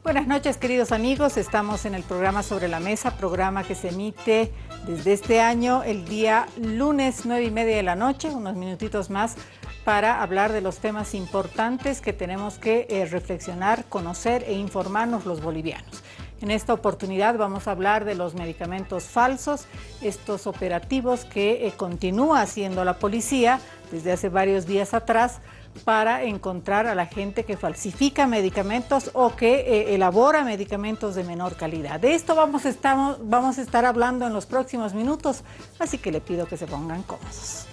Buenas noches, queridos amigos. Estamos en el programa Sobre la Mesa, programa que se emite desde este año el día lunes 9:30 de la noche, unos minutitos más, para hablar de los temas importantes que tenemos que reflexionar, conocer e informarnos los bolivianos. En esta oportunidad vamos a hablar de los medicamentos falsos, estos operativos que continúa haciendo la policía desde hace varios días atrás, para encontrar a la gente que falsifica medicamentos o que elabora medicamentos de menor calidad. De esto vamos a estar hablando en los próximos minutos, así que le pido que se pongan cómodos.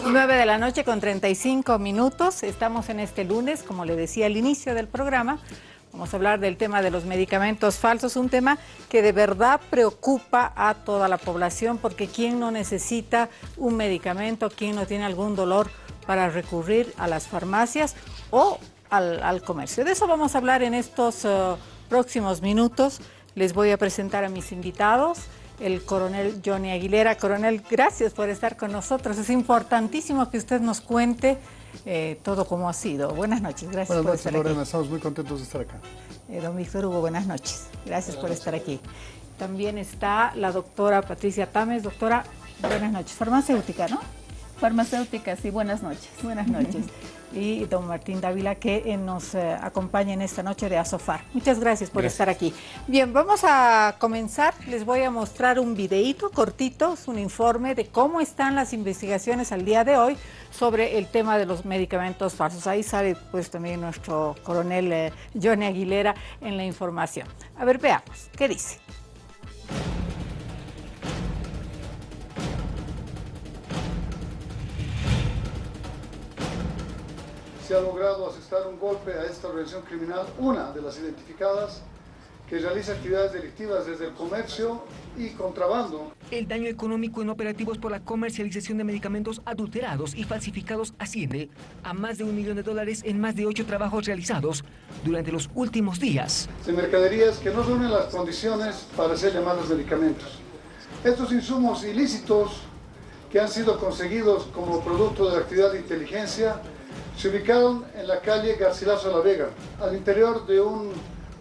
Nueve de la noche con 35 minutos. Estamos en este lunes, como le decía al inicio del programa. Vamos a hablar del tema de los medicamentos falsos, un tema que de verdad preocupa a toda la población, porque ¿quién no necesita un medicamento? ¿Quién no tiene algún dolor para recurrir a las farmacias o al comercio? De eso vamos a hablar en estos próximos minutos. Les voy a presentar a mis invitados. El coronel Johnny Aguilera. Coronel, gracias por estar con nosotros. Es importantísimo que usted nos cuente todo cómo ha sido. Buenas noches, gracias por estar aquí. Lorena, estamos muy contentos de estar acá. Don Víctor Hugo, buenas noches. Gracias por estar aquí. También está la doctora Patricia Tames. Doctora, buenas noches. Farmacéutica, ¿no? Farmacéutica, sí, buenas noches. Buenas noches. Y don Martín Dávila, que nos acompaña en esta noche de Asofar. Muchas gracias por estar aquí. Bien, vamos a comenzar. Les voy a mostrar un videíto cortito, es un informe de cómo están las investigaciones al día de hoy sobre el tema de los medicamentos falsos. Ahí sale pues también nuestro coronel Johnny Aguilera en la información. A ver, veamos, ¿qué dice? Se ha logrado asestar un golpe a esta organización criminal, una de las identificadas, que realiza actividades delictivas desde el comercio y contrabando. El daño económico en operativos por la comercialización de medicamentos adulterados y falsificados asciende a más de $1 millón en más de 8 trabajos realizados durante los últimos días. De mercaderías que no reúnen las condiciones para ser llamados medicamentos. Estos insumos ilícitos que han sido conseguidos como producto de la actividad de inteligencia se ubicaron en la calle Garcilaso de la Vega, al interior de un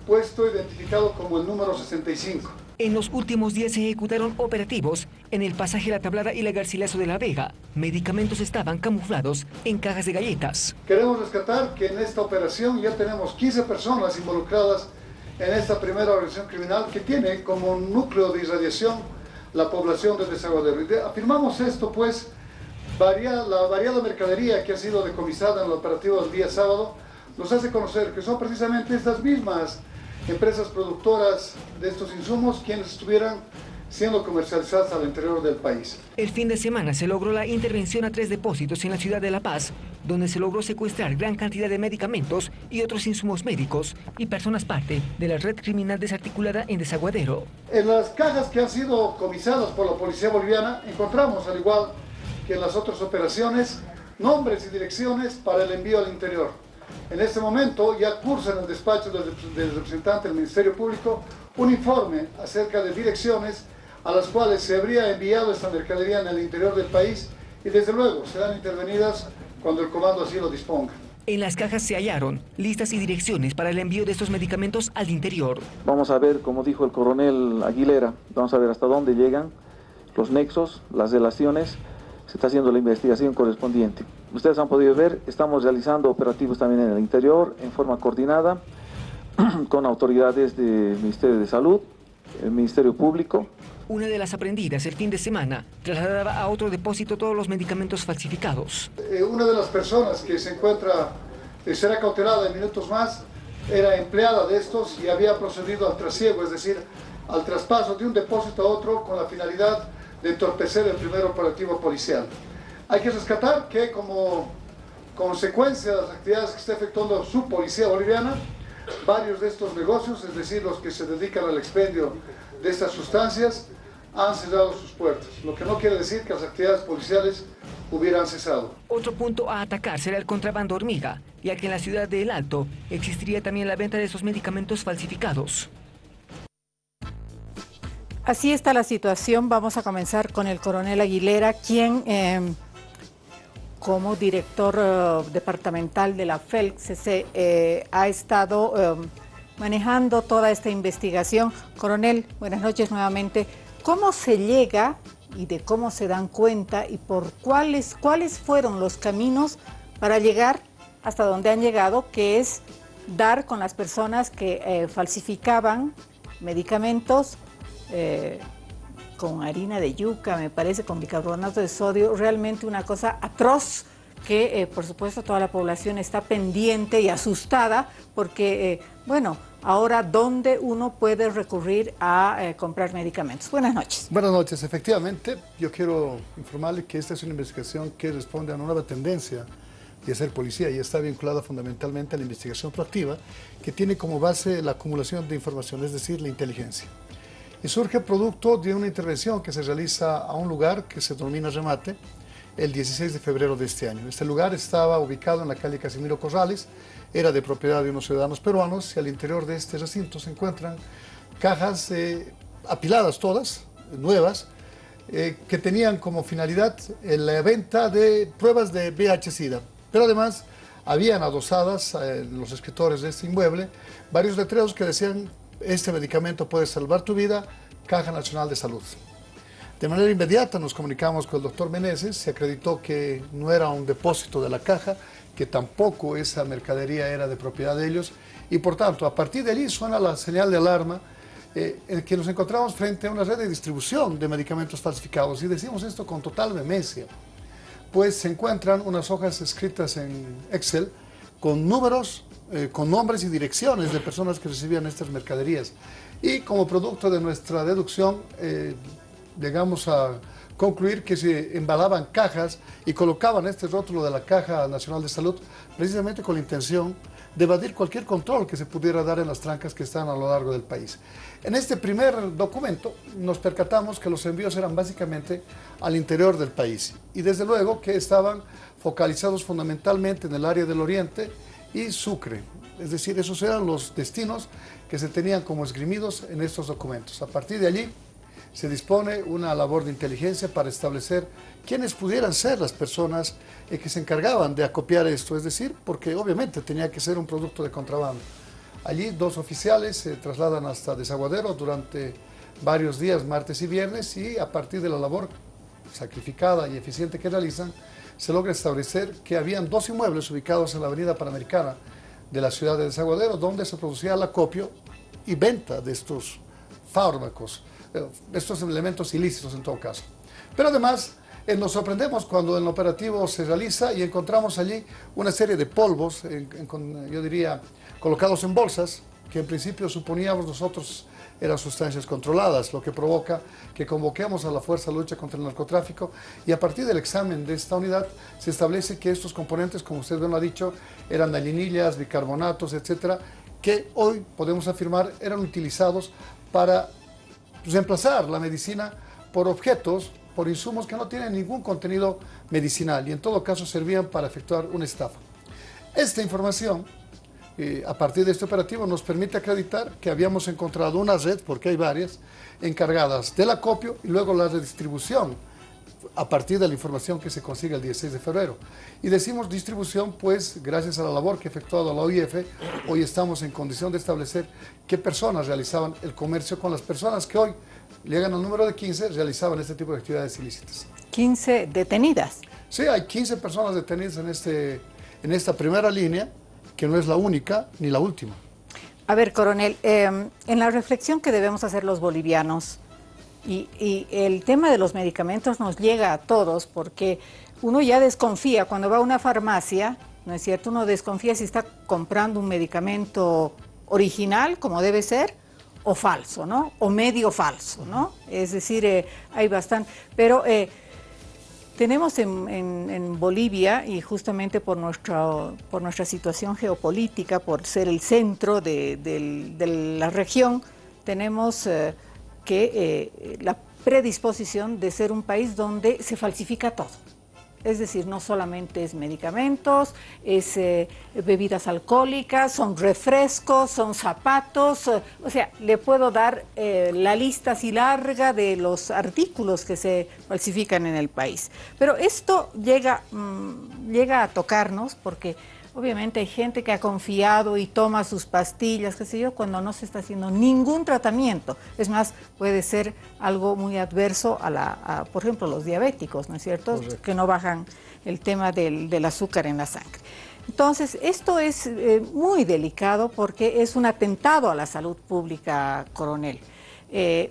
puesto identificado como el número 65. En los últimos días se ejecutaron operativos en el pasaje La Tablada y la Garcilaso de la Vega. Medicamentos estaban camuflados en cajas de galletas. Queremos rescatar que en esta operación ya tenemos 15 personas involucradas en esta primera organización criminal que tiene como núcleo de irradiación la población de Desaguadero. Afirmamos esto pues la variada mercadería que ha sido decomisada en el operativo del día sábado nos hace conocer que son precisamente estas mismas empresas productoras de estos insumos quienes estuvieran siendo comercializadas al interior del país. El fin de semana se logró la intervención a 3 depósitos en la ciudad de La Paz, donde se logró secuestrar gran cantidad de medicamentos y otros insumos médicos y personas parte de la red criminal desarticulada en Desaguadero. En las cajas que han sido comisadas por la policía boliviana encontramos, al igual que en las otras operaciones, nombres y direcciones para el envío al interior. En este momento ya cursa en el despacho del representante del Ministerio Público un informe acerca de direcciones a las cuales se habría enviado esta mercadería en el interior del país y desde luego serán intervenidas cuando el comando así lo disponga. En las cajas se hallaron listas y direcciones para el envío de estos medicamentos al interior. Vamos a ver, como dijo el coronel Aguilera, vamos a ver hasta dónde llegan los nexos, las relaciones. Se está haciendo la investigación correspondiente. Ustedes han podido ver, estamos realizando operativos también en el interior, en forma coordinada, con autoridades del Ministerio de Salud, el Ministerio Público. Una de las aprendidas el fin de semana trasladaba a otro depósito todos los medicamentos falsificados. Una de las personas que se encuentra, será cautelada en minutos más, era empleada de estos y había procedido al trasiego, es decir, al traspaso de un depósito a otro con la finalidad de entorpecer el primer operativo policial. Hay que rescatar que como consecuencia de las actividades que está efectuando su policía boliviana, Varios de estos negocios, es decir, los que se dedican al expendio de estas sustancias, han cerrado sus puertas, lo que no quiere decir que las actividades policiales hubieran cesado. Otro punto a atacar será el contrabando hormiga, ya que en la ciudad de El Alto existiría también la venta de esos medicamentos falsificados. Así está la situación. Vamos a comenzar con el coronel Aguilera, quien como director departamental de la FELCC ha estado manejando toda esta investigación. Coronel, buenas noches nuevamente. ¿Cómo se llega y de cómo se dan cuenta y por cuáles fueron los caminos para llegar hasta donde han llegado, que es dar con las personas que falsificaban medicamentos con harina de yuca, me parece, con bicarbonato de sodio, realmente una cosa atroz que por supuesto toda la población está pendiente y asustada porque, bueno, ahora ¿dónde uno puede recurrir a comprar medicamentos? Buenas noches. Buenas noches, efectivamente, yo quiero informarle que esta es una investigación que responde a una nueva tendencia de ser policía y está vinculada fundamentalmente a la investigación proactiva que tiene como base la acumulación de información, es decir, la inteligencia. Y surge producto de una intervención que se realiza a un lugar que se denomina Remate el 16 de febrero de este año. Este lugar estaba ubicado en la calle Casimiro Corrales, era de propiedad de unos ciudadanos peruanos y al interior de este recinto se encuentran cajas apiladas todas, nuevas, que tenían como finalidad la venta de pruebas de VIH-Sida. Pero además habían adosadas los escritores de este inmueble varios letreros que decían: este medicamento puede salvar tu vida, Caja Nacional de Salud. De manera inmediata nos comunicamos con el doctor Meneses, se acreditó que no era un depósito de la caja, que tampoco esa mercadería era de propiedad de ellos, y por tanto, a partir de allí suena la señal de alarma en que nos encontramos frente a una red de distribución de medicamentos falsificados, y decimos esto con total vehemencia, pues se encuentran unas hojas escritas en Excel con números, con nombres y direcciones de personas que recibían estas mercaderías. Y como producto de nuestra deducción, llegamos a concluir que se embalaban cajas y colocaban este rótulo de la Caja Nacional de Salud precisamente con la intención de evadir cualquier control que se pudiera dar en las trancas que están a lo largo del país. En este primer documento nos percatamos que los envíos eran básicamente al interior del país y desde luego que estaban focalizados fundamentalmente en el área del Oriente y Sucre, es decir, esos eran los destinos que se tenían como esgrimidos en estos documentos. A partir de allí se dispone una labor de inteligencia para establecer quiénes pudieran ser las personas que se encargaban de acopiar esto, es decir, porque obviamente tenía que ser un producto de contrabando. Allí dos oficiales se trasladan hasta Desaguadero durante varios días, martes y viernes, y a partir de la labor sacrificada y eficiente que realizan, se logra establecer que habían dos inmuebles ubicados en la avenida Panamericana de la ciudad de Desaguadero, donde se producía el acopio y venta de estos fármacos, estos elementos ilícitos en todo caso. Pero además nos sorprendemos cuando el operativo se realiza y encontramos allí una serie de polvos, yo diría, colocados en bolsas, que en principio suponíamos nosotros eran sustancias controladas, lo que provoca que convoquemos a la Fuerza de Lucha contra el Narcotráfico y a partir del examen de esta unidad se establece que estos componentes, como usted bien lo ha dicho, eran alinillas, bicarbonatos, etcétera, que hoy podemos afirmar eran utilizados para reemplazar la medicina por objetos, por insumos que no tienen ningún contenido medicinal y en todo caso servían para efectuar una estafa. Esta información, a partir de este operativo, nos permite acreditar que habíamos encontrado una red, porque hay varias, encargadas del acopio y luego la redistribución a partir de la información que se consigue el 16 de febrero. Y decimos distribución, pues gracias a la labor que ha efectuado la OIF, hoy estamos en condición de establecer qué personas realizaban el comercio con las personas que hoy llegan al número de 15, realizaban este tipo de actividades ilícitas. 15 detenidas. Sí, hay 15 personas detenidas en esta primera línea, que no es la única ni la última. A ver, coronel, en la reflexión que debemos hacer los bolivianos, y el tema de los medicamentos nos llega a todos, porque uno ya desconfía cuando va a una farmacia, ¿no es cierto? Uno desconfía si está comprando un medicamento original, como debe ser, o falso, ¿no? O medio falso, ¿no? Es decir, hay bastante. Pero Tenemos en Bolivia, y justamente por nuestra situación geopolítica, por ser el centro de la región, tenemos la predisposición de ser un país donde se falsifica todo. Es decir, no solamente es medicamentos, es bebidas alcohólicas, son refrescos, son zapatos, o sea, le puedo dar la lista así larga de los artículos que se falsifican en el país. Pero esto llega a tocarnos porque obviamente hay gente que ha confiado y toma sus pastillas, qué sé yo, cuando no se está haciendo ningún tratamiento. Es más, puede ser algo muy adverso por ejemplo, los diabéticos, ¿no es cierto? Correcto. Que no bajan el tema del azúcar en la sangre. Entonces, esto es muy delicado porque es un atentado a la salud pública, coronel.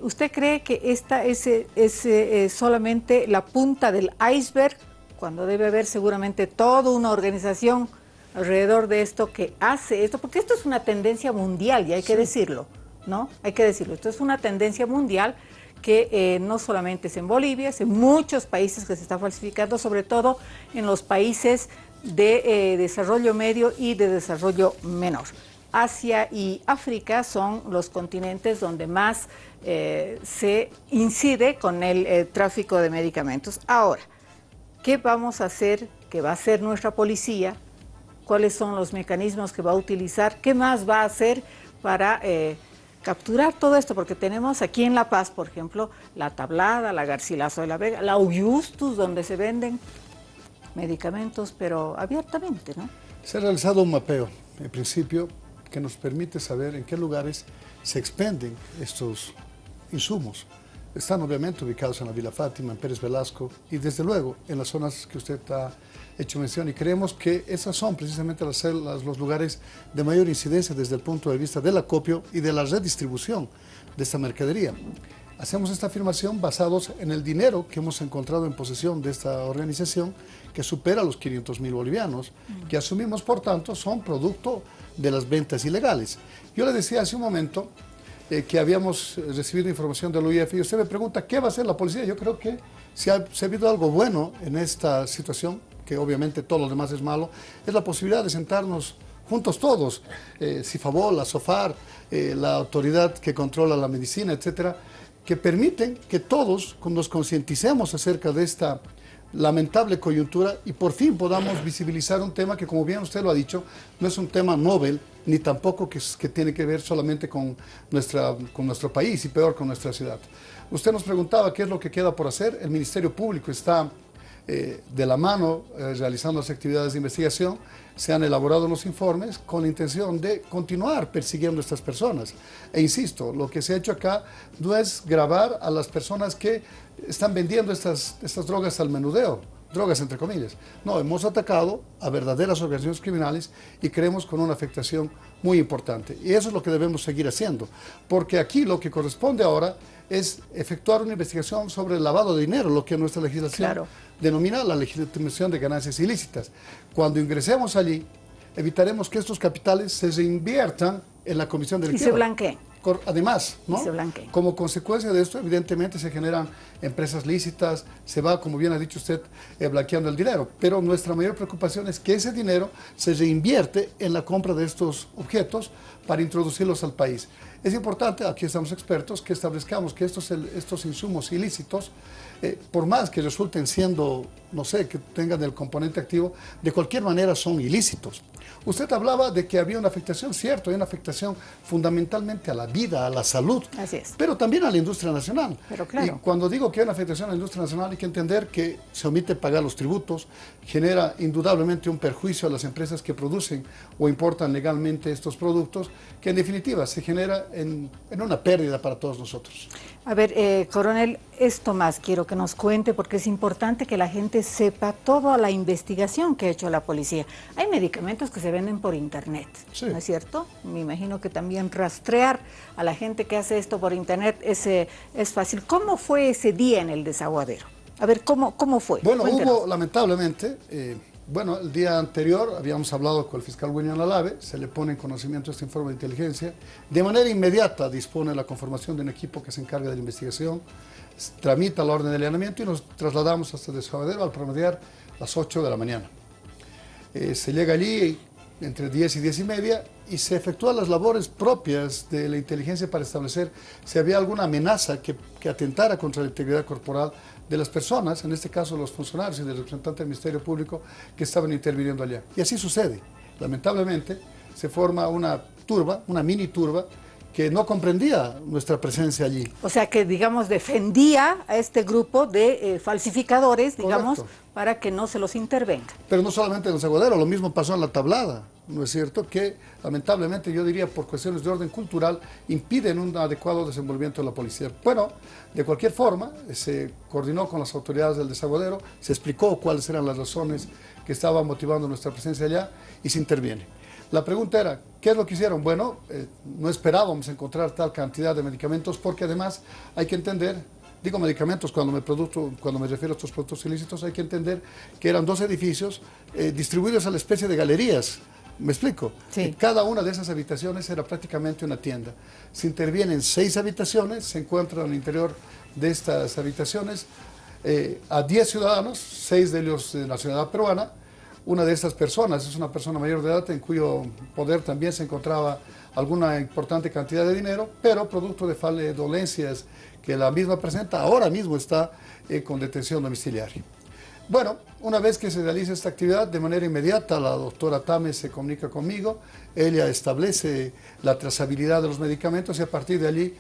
¿Usted cree que esta es solamente la punta del iceberg, cuando debe haber seguramente toda una organización alrededor de esto que hace esto? Porque esto es una tendencia mundial y hay que decirlo, ¿no? Hay que decirlo. Esto es una tendencia mundial que no solamente es en Bolivia, es en muchos países que se está falsificando, sobre todo en los países de desarrollo medio y de desarrollo menor. Asia y África son los continentes donde más se incide con el tráfico de medicamentos. Ahora, ¿qué vamos a hacer? ¿Qué va a hacer nuestra policía? ¿Cuáles son los mecanismos que va a utilizar? ¿Qué más va a hacer para capturar todo esto? Porque tenemos aquí en La Paz, por ejemplo, la Tablada, la Garcilaso de la Vega, la Augustus, donde se venden medicamentos, pero abiertamente, ¿no? Se ha realizado un mapeo, en principio, que nos permite saber en qué lugares se expenden estos insumos. Están obviamente ubicados en la Villa Fátima, en Pérez Velasco y desde luego en las zonas que usted ha hecho mención, y creemos que esas son precisamente los lugares de mayor incidencia desde el punto de vista del acopio y de la redistribución de esta mercadería. Hacemos esta afirmación basados en el dinero que hemos encontrado en posesión de esta organización, que supera los 500.000 bolivianos, que asumimos por tanto son producto de las ventas ilegales. Yo le decía hace un momento que habíamos recibido información del UIF y usted me pregunta ¿qué va a hacer la policía? Yo creo que si ha habido algo bueno en esta situación, que obviamente todo lo demás es malo, es la posibilidad de sentarnos juntos todos, Sifavol, la SOFAR, la autoridad que controla la medicina, etcétera, que permiten que todos nos concienticemos acerca de esta lamentable coyuntura y por fin podamos visibilizar un tema que, como bien usted lo ha dicho, no es un tema novel, ni tampoco que tiene que ver solamente con nuestro país y peor con nuestra ciudad. Usted nos preguntaba qué es lo que queda por hacer. El Ministerio Público está de la mano realizando las actividades de investigación. Se han elaborado los informes con la intención de continuar persiguiendo a estas personas. E insisto, lo que se ha hecho acá no es grabar a las personas que están vendiendo estas drogas al menudeo, drogas entre comillas. No, hemos atacado a verdaderas organizaciones criminales y creemos con una afectación muy importante. Y eso es lo que debemos seguir haciendo, porque aquí lo que corresponde ahora es efectuar una investigación sobre el lavado de dinero, lo que nuestra legislación denomina la legitimación de ganancias ilícitas. Cuando ingresemos allí, evitaremos que estos capitales se reinviertan en la comisión delictiva. Y se blanqueen. Además, ¿no? Como consecuencia de esto, evidentemente se generan empresas lícitas, se va, como bien ha dicho usted, blanqueando el dinero. Pero nuestra mayor preocupación es que ese dinero se reinvierte en la compra de estos objetos para introducirlos al país. Es importante, aquí estamos expertos, que establezcamos que estos insumos ilícitos, por más que resulten siendo, no sé, que tengan el componente activo, de cualquier manera son ilícitos. Usted hablaba de que había una afectación, cierto, hay una afectación fundamentalmente a la vida, a la salud, así es, pero también a la industria nacional. Pero claro. Y cuando digo que hay una afectación a la industria nacional, hay que entender que se omite pagar los tributos, genera indudablemente un perjuicio a las empresas que producen o importan legalmente estos productos, que en definitiva se genera en una pérdida para todos nosotros. A ver, coronel, esto más quiero que nos cuente, porque es importante que la gente sepa toda la investigación que ha hecho la policía. Hay medicamentos que se venden por internet, sí, ¿no es cierto? Me imagino que también rastrear a la gente que hace esto por internet es fácil. ¿Cómo fue ese día en el desaguadero? A ver, ¿cómo fue? Bueno, Cuéntenos. hubo lamentablemente Bueno, el día anterior habíamos hablado con el fiscal William Alave, se le pone en conocimiento este informe de inteligencia. De manera inmediata dispone la conformación de un equipo que se encarga de la investigación, tramita la orden de allanamiento y nos trasladamos hasta Desaguadero al promediar las 8 de la mañana. Se llega allí entre 10 y 10 y media y se efectúan las labores propias de la inteligencia para establecer si había alguna amenaza que atentara contra la integridad corporal de las personas, en este caso los funcionarios y del representante del Ministerio Público que estaban interviniendo allá. Y así sucede. Lamentablemente se forma una turba, una mini turba, que no comprendía nuestra presencia allí. O sea que, digamos, defendía a este grupo de falsificadores, digamos, Correcto, para que no se los intervenga. Pero no solamente en el Desaguadero, lo mismo pasó en La Tablada, ¿no es cierto? Que lamentablemente, yo diría, por cuestiones de orden cultural, impiden un adecuado desenvolvimiento de la policía. Bueno, de cualquier forma, se coordinó con las autoridades del Desaguadero, se explicó cuáles eran las razones que estaban motivando nuestra presencia allá y se interviene. La pregunta era, ¿qué es lo que hicieron? Bueno, no esperábamos encontrar tal cantidad de medicamentos porque además hay que entender, digo medicamentos cuando me refiero a estos productos ilícitos, hay que entender que eran 2 edificios distribuidos a la especie de galerías. ¿Me explico? Sí. Cada una de esas habitaciones era prácticamente una tienda. Se intervienen 6 habitaciones, se encuentran al interior de estas habitaciones a 10 ciudadanos, 6 de ellos de nacionalidad peruana. Una de estas personas es una persona mayor de edad en cuyo poder también se encontraba alguna importante cantidad de dinero, pero producto de dolencias que la misma presenta, ahora mismo está con detención domiciliaria. Bueno, una vez que se realiza esta actividad, de manera inmediata la doctora Tame se comunica conmigo, ella establece la trazabilidad de los medicamentos y a partir de allí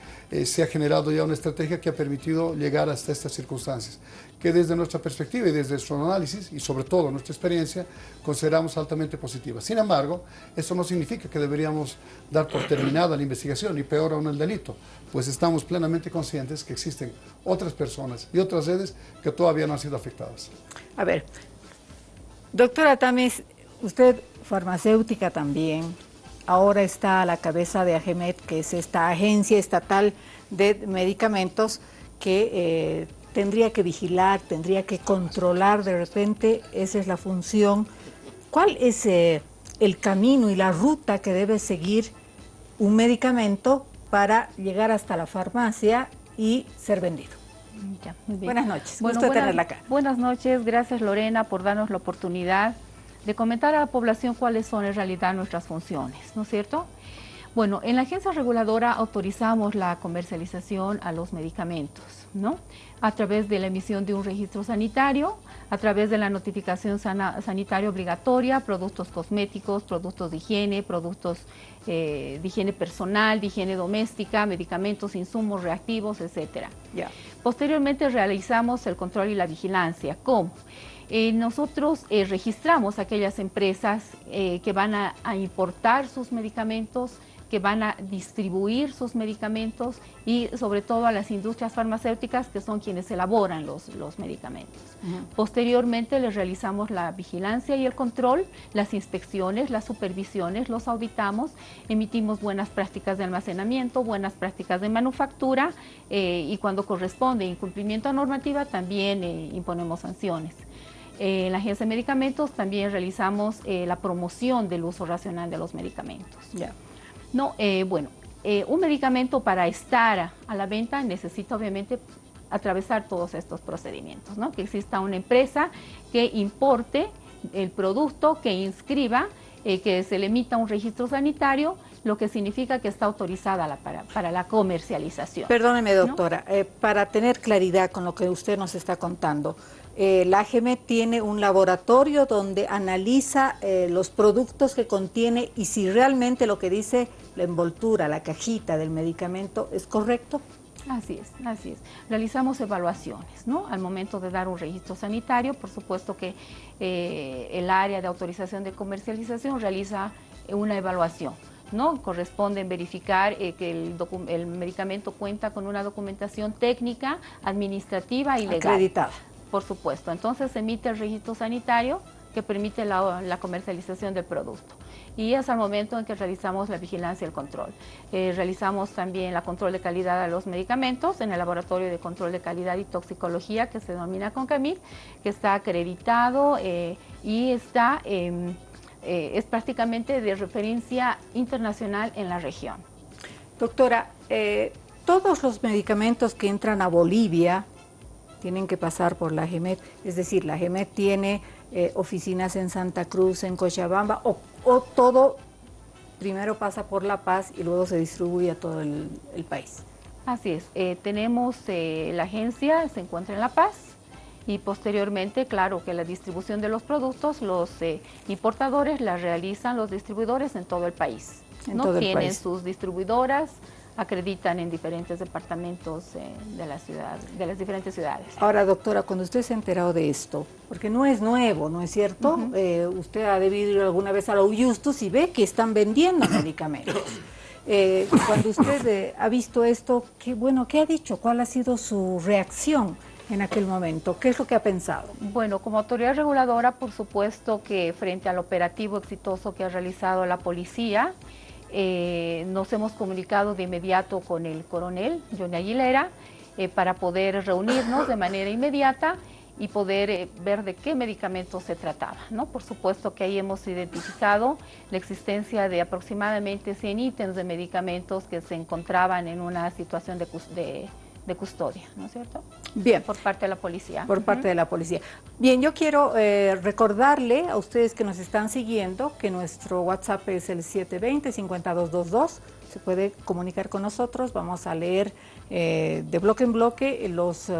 se ha generado ya una estrategia que ha permitido llegar hasta estas circunstancias, que desde nuestra perspectiva y desde nuestro análisis y sobre todo nuestra experiencia consideramos altamente positivas. Sin embargo, eso no significa que deberíamos dar por terminada la investigación y peor aún el delito, pues estamos plenamente conscientes que existen otras personas y otras redes que todavía no han sido afectadas. A ver, doctora Tames, usted farmacéutica también, ahora está a la cabeza de AGEMET, que es esta agencia estatal de medicamentos que tendría que vigilar, tendría que controlar, de repente esa es la función. ¿Cuál es el camino y la ruta que debe seguir un medicamento para llegar hasta la farmacia y ser vendido? Ya, muy bien. Buenas noches, Bueno, gusto tenerla acá. Buenas noches, gracias Lorena por darnos la oportunidad de comentar a la población cuáles son en realidad nuestras funciones, ¿no es cierto? Bueno, en la agencia reguladora autorizamos la comercialización a los medicamentos, ¿no? A través de la emisión de un registro sanitario, a través de la notificación sanitaria obligatoria, productos cosméticos, productos de higiene, productos de higiene personal, de higiene doméstica, medicamentos, insumos reactivos, etcétera. Ya. Posteriormente realizamos el control y la vigilancia. ¿Cómo? Nosotros registramos aquellas empresas que van a importar sus medicamentos, que van a distribuir sus medicamentos y sobre todo a las industrias farmacéuticas que son quienes elaboran los medicamentos. Posteriormente les realizamos la vigilancia y el control, las inspecciones, las supervisiones, los auditamos, emitimos buenas prácticas de almacenamiento, buenas prácticas de manufactura y cuando corresponde incumplimiento a normativa también imponemos sanciones. En la agencia de medicamentos también realizamos la promoción del uso racional de los medicamentos. Ya. No, un medicamento para estar a la venta necesita obviamente atravesar todos estos procedimientos, ¿no? Que exista una empresa que importe el producto, que inscriba, que se le emita un registro sanitario, lo que significa que está autorizada para la comercialización. Perdóneme, doctora, ¿no? Para tener claridad con lo que usted nos está contando, la AGEMET tiene un laboratorio donde analiza los productos que contiene y si realmente lo que dice la envoltura, la cajita del medicamento es correcto. Así es, así es. Realizamos evaluaciones, ¿no? Al momento de dar un registro sanitario, por supuesto que el área de autorización de comercialización realiza una evaluación, ¿no? Corresponde verificar que el medicamento cuenta con una documentación técnica, administrativa y legal. Acreditada. Por supuesto. Entonces se emite el registro sanitario que permite la comercialización del producto. y es al momento en que realizamos la vigilancia y el control. Realizamos también la control de calidad de los medicamentos en el Laboratorio de Control de Calidad y Toxicología, que se denomina CONCAMIT, que está acreditado y está, es prácticamente de referencia internacional en la región. Doctora, todos los medicamentos que entran a Bolivia tienen que pasar por la GEMET, es decir, la GEMET tiene oficinas en Santa Cruz, en Cochabamba, o todo primero pasa por La Paz y luego se distribuye a todo el país. Así es, tenemos la agencia, se encuentra en La Paz, y posteriormente, claro, que la distribución de los productos, los importadores la realizan los distribuidores en todo el país. ¿No? Tienen sus distribuidoras, acreditan en diferentes departamentos de la ciudad, de las diferentes ciudades. Ahora, doctora, cuando usted se ha enterado de esto, porque no es nuevo, ¿no es cierto? Usted ha debido ir alguna vez a la Justus y ve que están vendiendo medicamentos. Cuando usted ha visto esto, ¿qué ha dicho? ¿Cuál ha sido su reacción en aquel momento? ¿Qué es lo que ha pensado? Bueno, como autoridad reguladora, por supuesto que frente al operativo exitoso que ha realizado la policía, nos hemos comunicado de inmediato con el coronel Johnny Aguilera para poder reunirnos de manera inmediata y poder ver de qué medicamentos se trataba, ¿no? Por supuesto que ahí hemos identificado la existencia de aproximadamente 100 ítems de medicamentos que se encontraban en una situación de custodia, ¿no es cierto? Bien. Por parte de la policía. Por parte de la policía. Bien, yo quiero recordarle a ustedes que nos están siguiendo que nuestro WhatsApp es el 720-5222. Se puede comunicar con nosotros. Vamos a leer de bloque en bloque los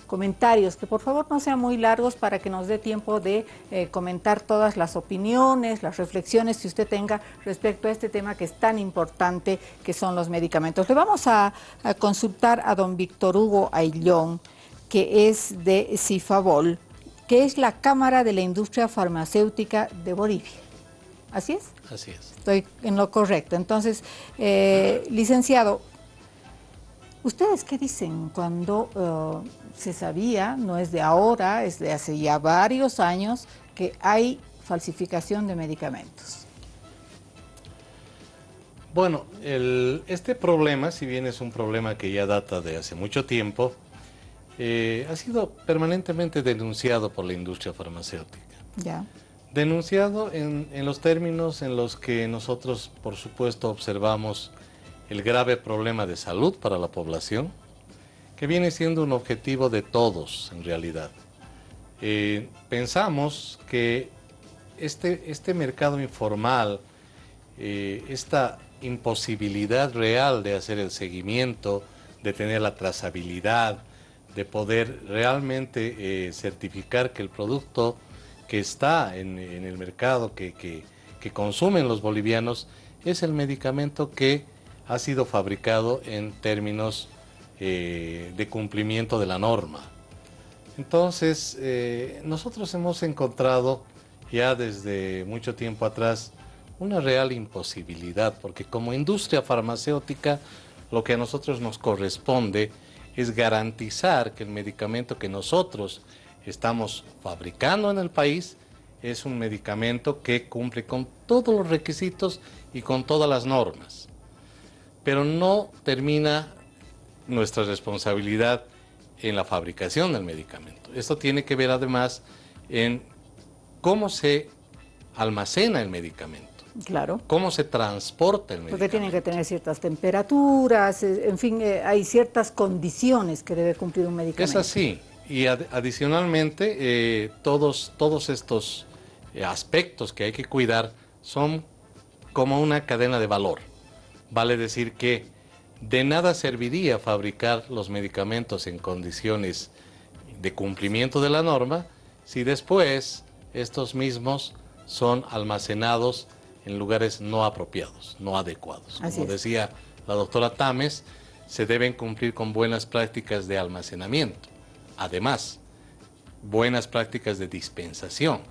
comentarios, que por favor no sean muy largos para que nos dé tiempo de comentar todas las opiniones, las reflexiones que usted tenga respecto a este tema que es tan importante, que son los medicamentos. Le vamos a consultar a don Víctor Hugo Ayllón, que es de Cifabol, que es la Cámara de la Industria Farmacéutica de Bolivia. ¿Así es? Así es. Estoy en lo correcto. Entonces, licenciado, ¿ustedes qué dicen cuando se sabía, no es de ahora, es de hace ya varios años, que hay falsificación de medicamentos? Bueno, este problema, si bien es un problema que ya data de hace mucho tiempo, ha sido permanentemente denunciado por la industria farmacéutica. Ya. Denunciado en los términos en los que nosotros, por supuesto, observamos el grave problema de salud para la población, que viene siendo un objetivo de todos en realidad. Pensamos que este mercado informal, esta imposibilidad real de hacer el seguimiento, de tener la trazabilidad, de poder realmente certificar que el producto que está en el mercado, que consumen los bolivianos, es el medicamento que ha sido fabricado en términos de cumplimiento de la norma. Entonces, nosotros hemos encontrado ya desde mucho tiempo atrás una real imposibilidad, porque como industria farmacéutica lo que a nosotros nos corresponde es garantizar que el medicamento que nosotros estamos fabricando en el país es un medicamento que cumple con todos los requisitos y con todas las normas. Pero no termina nuestra responsabilidad en la fabricación del medicamento. Esto tiene que ver además en cómo se almacena el medicamento. Claro. Cómo se transporta el medicamento. Porque tienen que tener ciertas temperaturas, en fin, hay ciertas condiciones que debe cumplir un medicamento. Es así. Y adicionalmente, todos estos aspectos que hay que cuidar son como una cadena de valor. Vale decir que de nada serviría fabricar los medicamentos en condiciones de cumplimiento de la norma si después estos mismos son almacenados en lugares no apropiados, no adecuados. Como decía la doctora Tames, se deben cumplir con buenas prácticas de almacenamiento. Además, buenas prácticas de dispensación,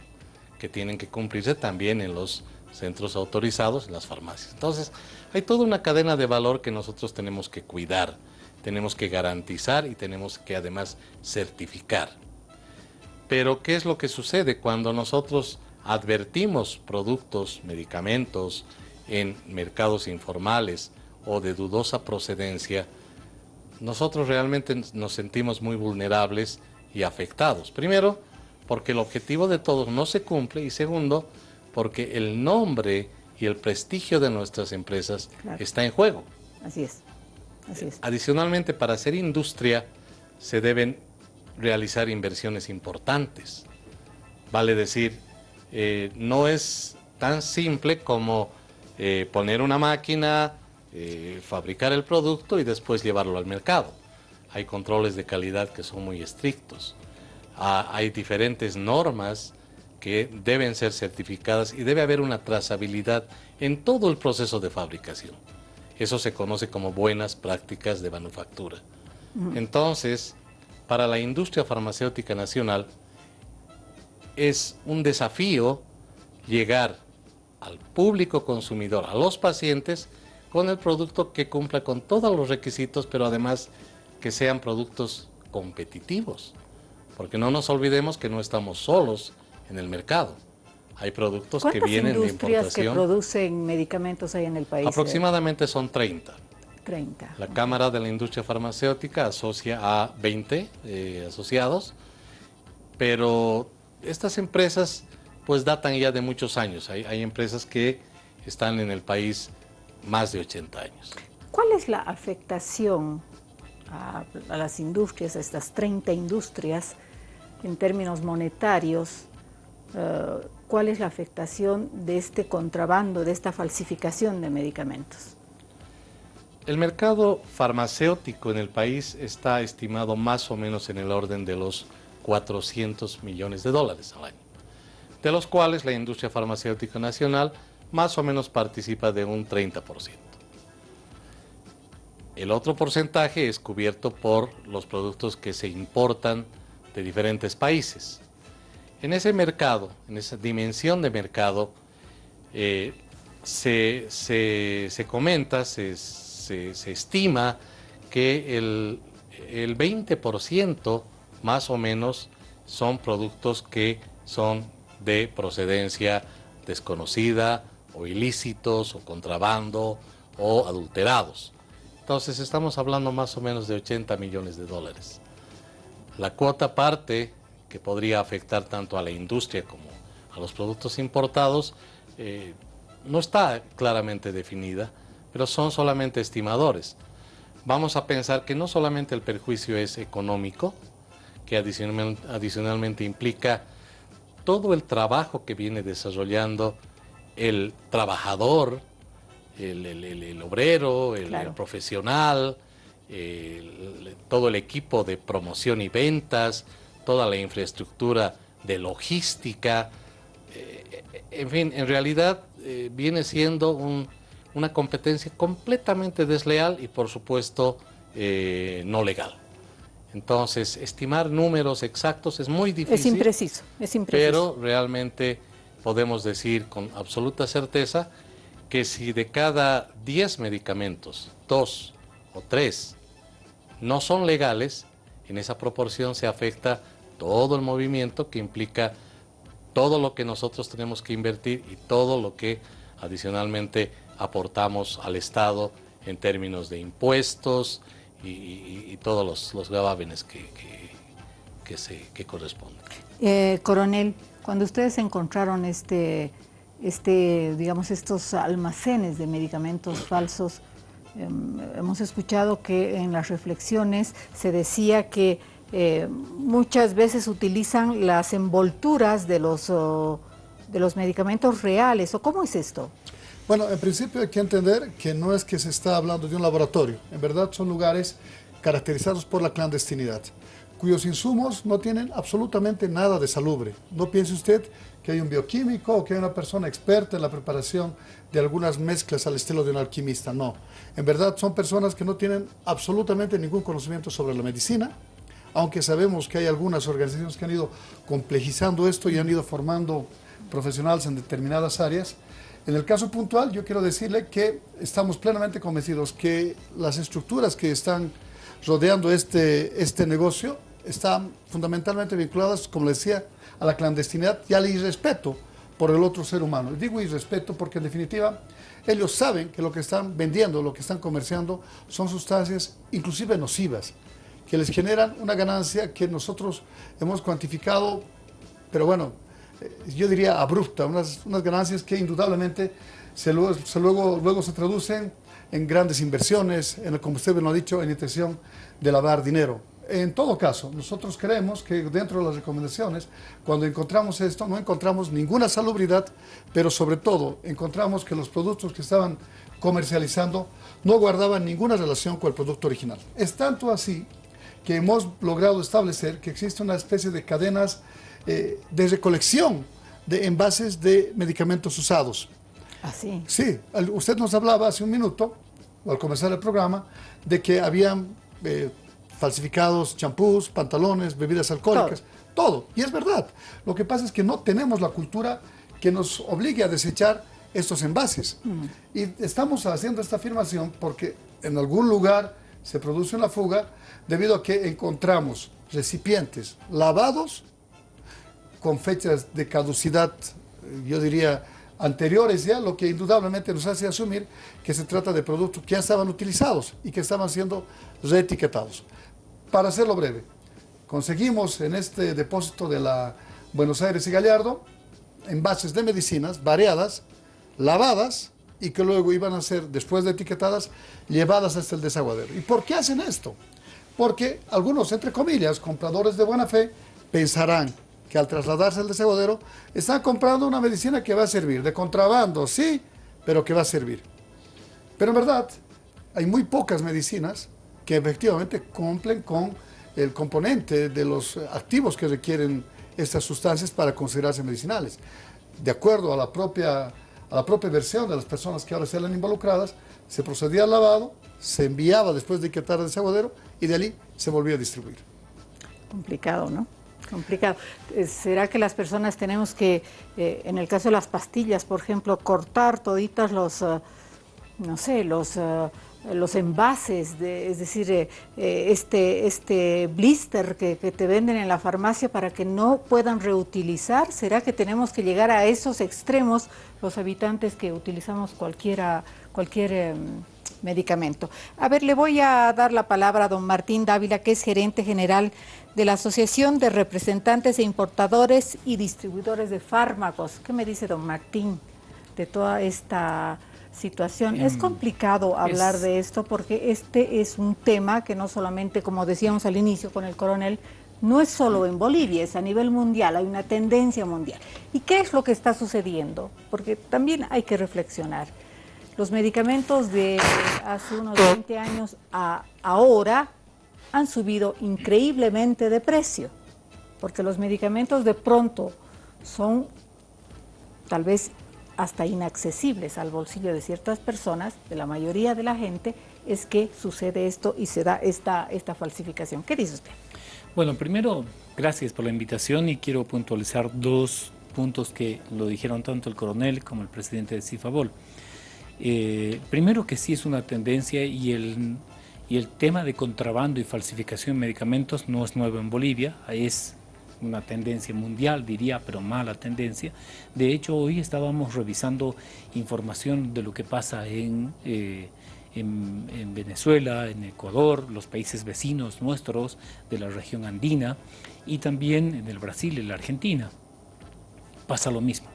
que tienen que cumplirse también en los centros autorizados, en las farmacias. Entonces, hay toda una cadena de valor que nosotros tenemos que cuidar, tenemos que garantizar y tenemos que además certificar. Pero, ¿qué es lo que sucede cuando nosotros advertimos productos, medicamentos en mercados informales o de dudosa procedencia, nosotros realmente nos sentimos muy vulnerables y afectados. Primero, porque el objetivo de todos no se cumple, y segundo, porque el nombre y el prestigio de nuestras empresas está en juego. Así es, así es. Adicionalmente, para hacer industria se deben realizar inversiones importantes. Vale decir, no es tan simple como poner una máquina, fabricar el producto y después llevarlo al mercado. Hay controles de calidad que son muy estrictos. Hay diferentes normas que deben ser certificadas y debe haber una trazabilidad en todo el proceso de fabricación. Eso se conoce como buenas prácticas de manufactura. Entonces, para la industria farmacéutica nacional es un desafío llegar al público consumidor, a los pacientes, con el producto que cumpla con todos los requisitos, pero además que sean productos competitivos. Porque no nos olvidemos que no estamos solos en el mercado. Hay productos que vienen de importación. ¿Cuántas industrias que producen medicamentos hay en el país? Aproximadamente son 30. 30. La Cámara de la Industria Farmacéutica asocia a 20 asociados, pero estas empresas pues datan ya de muchos años. Hay empresas que están en el país más de 80 años. ¿Cuál es la afectación a las industrias, a estas 30 industrias, en términos monetarios? ¿Cuál es la afectación de este contrabando, de esta falsificación de medicamentos? El mercado farmacéutico en el país está estimado más o menos en el orden de los 400 millones de dólares al año, de los cuales la industria farmacéutica nacional más o menos participa de un 30%. El otro porcentaje es cubierto por los productos que se importan de diferentes países. En ese mercado, en esa dimensión de mercado, se comenta, se estima que el 20% más o menos son productos que son de procedencia desconocida o ilícitos o contrabando o adulterados. Entonces estamos hablando más o menos de 80 millones de dólares. La cuota parte que podría afectar tanto a la industria como a los productos importados no está claramente definida, pero son solamente estimadores. Vamos a pensar que no solamente el perjuicio es económico, que adicionalmente implica todo el trabajo que viene desarrollando el trabajador, el obrero, el profesional, todo el equipo de promoción y ventas, toda la infraestructura de logística, en fin, en realidad viene siendo una competencia completamente desleal y por supuesto no legal. Entonces, estimar números exactos es muy difícil. Es impreciso. Pero realmente podemos decir con absoluta certeza que si de cada 10 medicamentos, 2 o 3 no son legales, en esa proporción se afecta todo el movimiento que implica todo lo que nosotros tenemos que invertir y todo lo que adicionalmente aportamos al Estado en términos de impuestos y todos los gravámenes que corresponden. Coronel, cuando ustedes encontraron digamos, estos almacenes de medicamentos falsos, hemos escuchado que en las reflexiones se decía que muchas veces utilizan las envolturas de los medicamentos reales, ¿o cómo es esto? Bueno, en principio hay que entender que no es que se está hablando de un laboratorio, en verdad son lugares caracterizados por la clandestinidad, cuyos insumos no tienen absolutamente nada de salubre. No piense usted que hay un bioquímico o que hay una persona experta en la preparación de algunas mezclas al estilo de un alquimista, no. En verdad son personas que no tienen absolutamente ningún conocimiento sobre la medicina, aunque sabemos que hay algunas organizaciones que han ido complejizando esto y han ido formando profesionales en determinadas áreas. En el caso puntual, yo quiero decirle que estamos plenamente convencidos que las estructuras que están rodeando este negocio están fundamentalmente vinculadas, como le decía, a la clandestinidad y al irrespeto por el otro ser humano. Digo irrespeto porque en definitiva ellos saben que lo que están vendiendo, lo que están comerciando son sustancias inclusive nocivas, que les generan una ganancia que nosotros hemos cuantificado, pero bueno, yo diría abrupta, unas ganancias que indudablemente luego se traducen en grandes inversiones, como usted bien lo ha dicho, en intención de lavar dinero. En todo caso, nosotros creemos que dentro de las recomendaciones, cuando encontramos esto, no encontramos ninguna salubridad, pero sobre todo encontramos que los productos que estaban comercializando no guardaban ninguna relación con el producto original. Es tanto así que hemos logrado establecer que existe una especie de cadenas de recolección de envases de medicamentos usados. ¿Así? Sí, usted nos hablaba hace un minuto, al comenzar el programa, de que habían falsificados champús, pantalones, bebidas alcohólicas, todo. Y es verdad. Lo que pasa es que no tenemos la cultura que nos obligue a desechar estos envases. Y estamos haciendo esta afirmación porque en algún lugar se produce una fuga debido a que encontramos recipientes lavados con fechas de caducidad, yo diría, anteriores ya, lo que indudablemente nos hace asumir que se trata de productos que ya estaban utilizados y que estaban siendo reetiquetados. Para hacerlo breve, conseguimos en este depósito de la Buenos Aires y Gallardo envases de medicinas variadas, lavadas y que luego iban a ser, después de etiquetadas, llevadas hasta el desaguadero. ¿Y por qué hacen esto? Porque algunos, entre comillas, compradores de buena fe, pensarán que al trasladarse al desaguadero están comprando una medicina que va a servir, de contrabando, sí, pero que va a servir. Pero en verdad, hay muy pocas medicinas que efectivamente cumplen con el componente de los activos que requieren estas sustancias para considerarse medicinales. De acuerdo a la propia versión de las personas que ahora se han involucradas, se procedía al lavado, se enviaba después de etiquetar el desaguadero y de allí se volvía a distribuir. Complicado, ¿no? Complicado. ¿Será que las personas tenemos que, en el caso de las pastillas, por ejemplo, cortar toditas los, no sé, los envases, es decir, este blister que te venden en la farmacia para que no puedan reutilizar? ¿Será que tenemos que llegar a esos extremos los habitantes que utilizamos cualquier medicamento? A ver, le voy a dar la palabra a don Martín Dávila, que es gerente general de la Asociación de Representantes e Importadores y Distribuidores de Fármacos. ¿Qué me dice don Martín de toda esta situación? Es complicado hablar de esto porque este es un tema que no solamente, como decíamos al inicio con el coronel, no es solo en Bolivia, es a nivel mundial, hay una tendencia mundial. ¿Y qué es lo que está sucediendo? Porque también hay que reflexionar. Los medicamentos de hace unos 20 años a ahora han subido increíblemente de precio, porque los medicamentos de pronto son tal vez hasta inaccesibles al bolsillo de ciertas personas, de la mayoría de la gente, es que sucede esto y se da esta falsificación. ¿Qué dice usted? Bueno, primero, gracias por la invitación y quiero puntualizar dos puntos que lo dijeron tanto el coronel como el presidente de Cifabol. Primero, que sí es una tendencia y el tema de contrabando y falsificación de medicamentos no es nuevo en Bolivia, es una tendencia mundial, diría, pero mala tendencia. De hecho, hoy estábamos revisando información de lo que pasa en Venezuela, en Ecuador, los países vecinos nuestros de la región andina y también en el Brasil y la Argentina. Pasa lo mismo,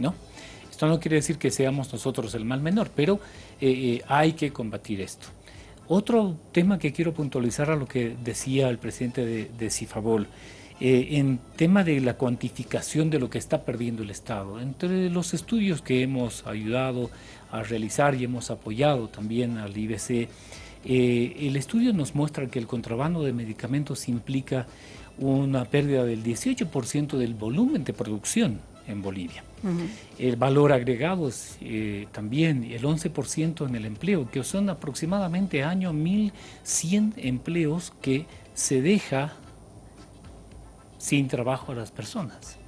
¿no? Esto no quiere decir que seamos nosotros el mal menor, pero hay que combatir esto. Otro tema que quiero puntualizar a lo que decía el presidente de Cifabol, en tema de la cuantificación de lo que está perdiendo el Estado. Entre los estudios que hemos ayudado a realizar y hemos apoyado también al IBC, el estudio nos muestra que el contrabando de medicamentos implica una pérdida del 18% del volumen de producción en Bolivia. El valor agregado es también el 11% en el empleo, que son aproximadamente año 1.100 empleos que se deja sin trabajo a las personas.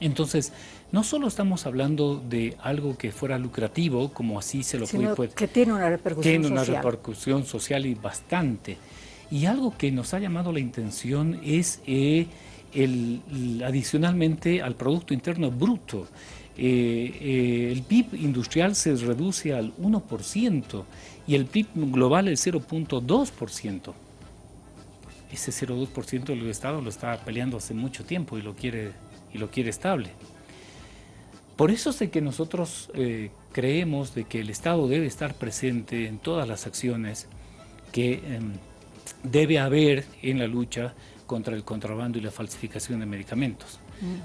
Entonces, no solo estamos hablando de algo que fuera lucrativo, como así se lo puede... que tiene una repercusión social. Tiene una repercusión social y bastante. Y algo que nos ha llamado la atención es adicionalmente al Producto Interno Bruto. El PIB industrial se reduce al 1% y el PIB global el 0.2%. Ese 0.2% el Estado lo está peleando hace mucho tiempo y lo quiere estable. Por eso es de que nosotros creemos de que el Estado debe estar presente en todas las acciones que debe haber en la lucha contra el contrabando y la falsificación de medicamentos.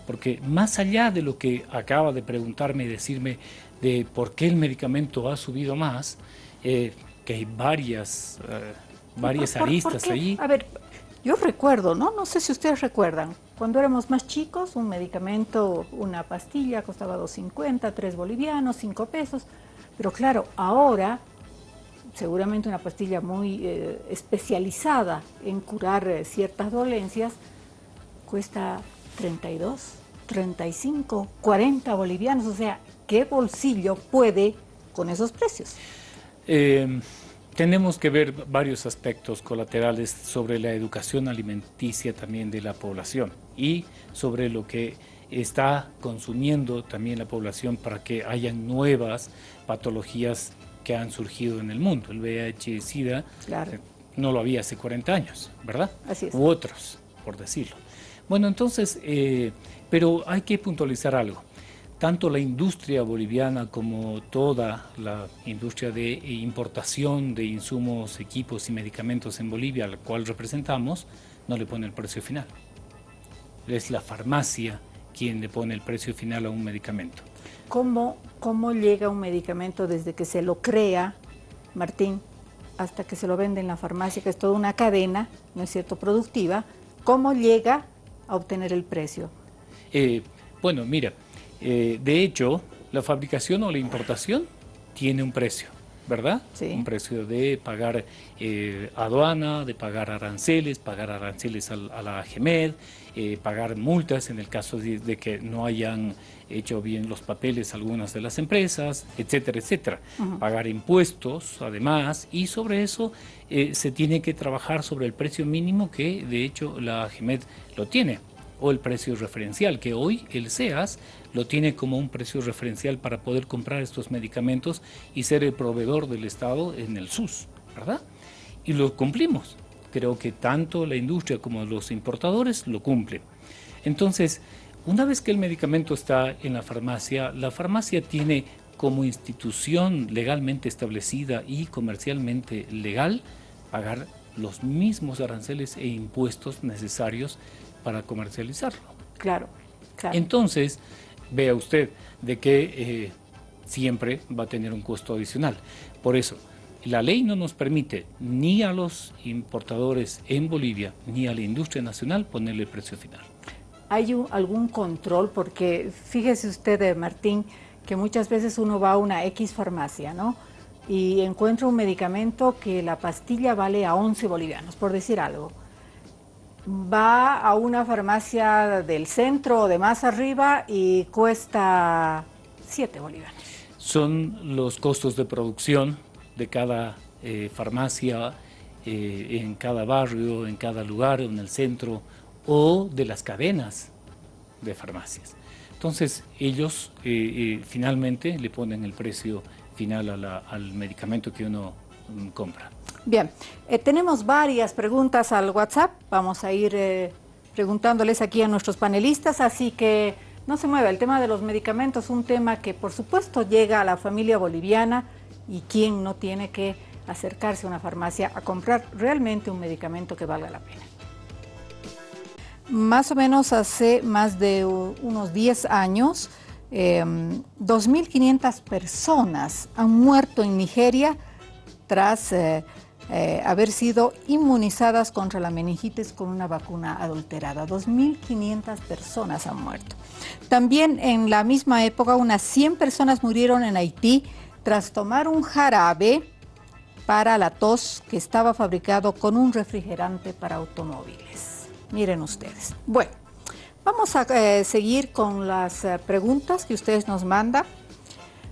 Porque más allá de lo que acaba de preguntarme y decirme de por qué el medicamento ha subido más, que hay varias aristas ahí. A ver, yo recuerdo, no sé si ustedes recuerdan, cuando éramos más chicos, un medicamento, una pastilla costaba 2.50, 3 bolivianos, 5 pesos, pero claro, ahora seguramente una pastilla muy especializada en curar ciertas dolencias cuesta 32, 35, 40 bolivianos, o sea, ¿qué bolsillo puede con esos precios? Tenemos que ver varios aspectos colaterales sobre la educación alimenticia también de la población y sobre lo que está consumiendo también la población para que hayan nuevas patologías que han surgido en el mundo. El VIH-Sida claro, no lo había hace 40 años, ¿verdad? Así es. U otros, por decirlo. Bueno, entonces, pero hay que puntualizar algo. Tanto la industria boliviana como toda la industria de importación de insumos, equipos y medicamentos en Bolivia, a la cual representamos, no le pone el precio final. Es la farmacia quien le pone el precio final a un medicamento. ¿Cómo llega un medicamento desde que se lo crea, Martín, hasta que se lo vende en la farmacia, que es toda una cadena, ¿no es cierto?, productiva? ¿Cómo llega a obtener el precio? Bueno, mira, de hecho, la fabricación o la importación tiene un precio, ¿verdad? Sí. Un precio de pagar aduana, de pagar aranceles a la AGMED, pagar multas en el caso de que no hayan hecho bien los papeles algunas de las empresas, etcétera, etcétera. Pagar impuestos, además, y sobre eso se tiene que trabajar sobre el precio mínimo que, de hecho, la AGMED lo tiene, o el precio referencial, que hoy el SEAS lo tiene como un precio referencial para poder comprar estos medicamentos y ser el proveedor del Estado en el SUS, ¿verdad? Y lo cumplimos. Creo que tanto la industria como los importadores lo cumplen. Entonces, una vez que el medicamento está en la farmacia tiene como institución legalmente establecida y comercialmente legal pagar los mismos aranceles e impuestos necesarios para comercializarlo. Claro, claro. Entonces, vea usted de que siempre va a tener un costo adicional. Por eso, la ley no nos permite ni a los importadores en Bolivia ni a la industria nacional ponerle precio final. ¿Hay algún control? Porque fíjese usted, Martín, que muchas veces uno va a una X farmacia, ¿no?, y encuentra un medicamento que la pastilla vale a 11 bolivianos, por decir algo. Va a una farmacia del centro o de más arriba y cuesta 7 bolivianos. Son los costos de producción de cada farmacia, en cada barrio, en cada lugar, en el centro, o de las cadenas de farmacias. Entonces, ellos finalmente le ponen el precio final al medicamento que uno compra. Bien, tenemos varias preguntas al WhatsApp, vamos a ir preguntándoles aquí a nuestros panelistas, así que no se mueva. El tema de los medicamentos, un tema que por supuesto llega a la familia boliviana, y quién no tiene que acercarse a una farmacia a comprar realmente un medicamento que valga la pena. Más o menos hace más de unos 10 años, 2.500 personas han muerto en Nigeria tras haber sido inmunizadas contra la meningitis con una vacuna adulterada. 2.500 personas han muerto. También en la misma época, unas 100 personas murieron en Haití tras tomar un jarabe para la tos que estaba fabricado con un refrigerante para automóviles. Miren ustedes. Bueno, vamos a seguir con las preguntas que ustedes nos mandan.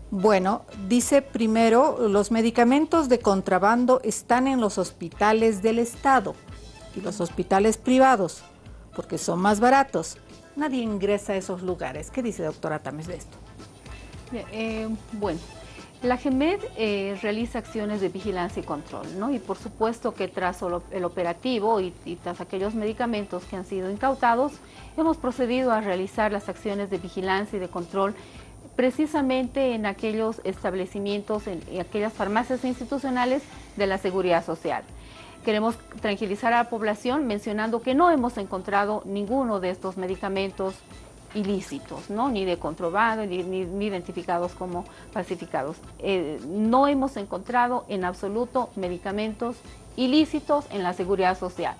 Bueno, dice primero, los medicamentos de contrabando están en los hospitales del Estado y los hospitales privados. porque son más baratos, nadie ingresa a esos lugares. ¿Qué dice doctora Tames de esto? Bueno, la GEMED realiza acciones de vigilancia y control, ¿no? Y por supuesto que tras el operativo y tras aquellos medicamentos que han sido incautados, hemos procedido a realizar las acciones de vigilancia y de control precisamente en aquellos establecimientos, en aquellas farmacias institucionales de la Seguridad Social. Queremos tranquilizar a la población mencionando que no hemos encontrado ninguno de estos medicamentos ilícitos, ¿no? Ni de contrabando, ni identificados como falsificados. No hemos encontrado en absoluto medicamentos ilícitos en la Seguridad Social.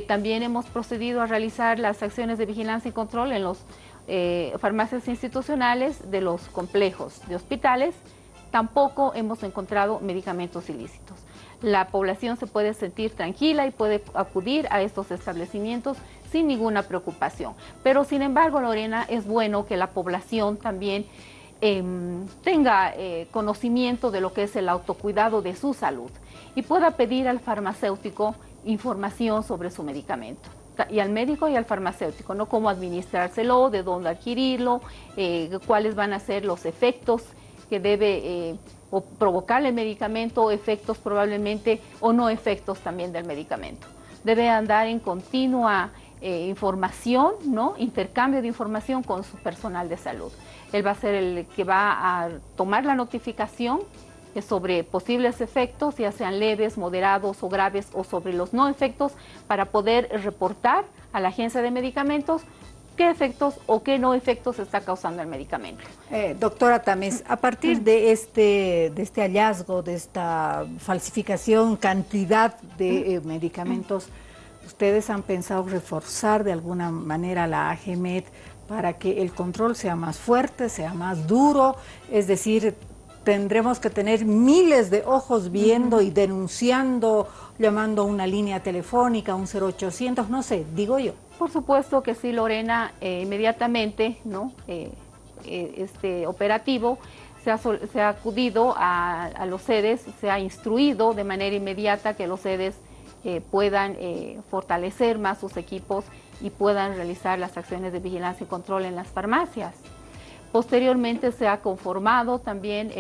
También hemos procedido a realizar las acciones de vigilancia y control en los farmacias institucionales de los complejos de hospitales. Tampoco hemos encontrado medicamentos ilícitos. La población se puede sentir tranquila y puede acudir a estos establecimientos sin ninguna preocupación. Pero sin embargo, Lorena, es bueno que la población también tenga conocimiento de lo que es el autocuidado de su salud y pueda pedir al farmacéutico información sobre su medicamento. Y al médico y al farmacéutico, ¿no? Cómo administrárselo, de dónde adquirirlo, cuáles van a ser los efectos que debe o provocar el medicamento, efectos probablemente o no efectos también del medicamento. Debe andar en continua información, ¿no? Intercambio de información con su personal de salud. Él va a ser el que va a tomar la notificación sobre posibles efectos, ya sean leves, moderados o graves, o sobre los no efectos, para poder reportar a la agencia de medicamentos qué efectos o qué no efectos está causando el medicamento. Doctora Tames, a partir de este hallazgo, de esta falsificación, cantidad de medicamentos, ¿ustedes han pensado reforzar de alguna manera la AGEMED para que el control sea más fuerte, sea más duro? Es decir, tendremos que tener miles de ojos viendo y denunciando, llamando a una línea telefónica, un 0800, no sé, digo yo. Por supuesto que sí, Lorena, inmediatamente, ¿no? Este operativo se ha acudido a los sedes, se ha instruido de manera inmediata que los sedes puedan fortalecer más sus equipos y puedan realizar las acciones de vigilancia y control en las farmacias. Posteriormente se ha conformado también,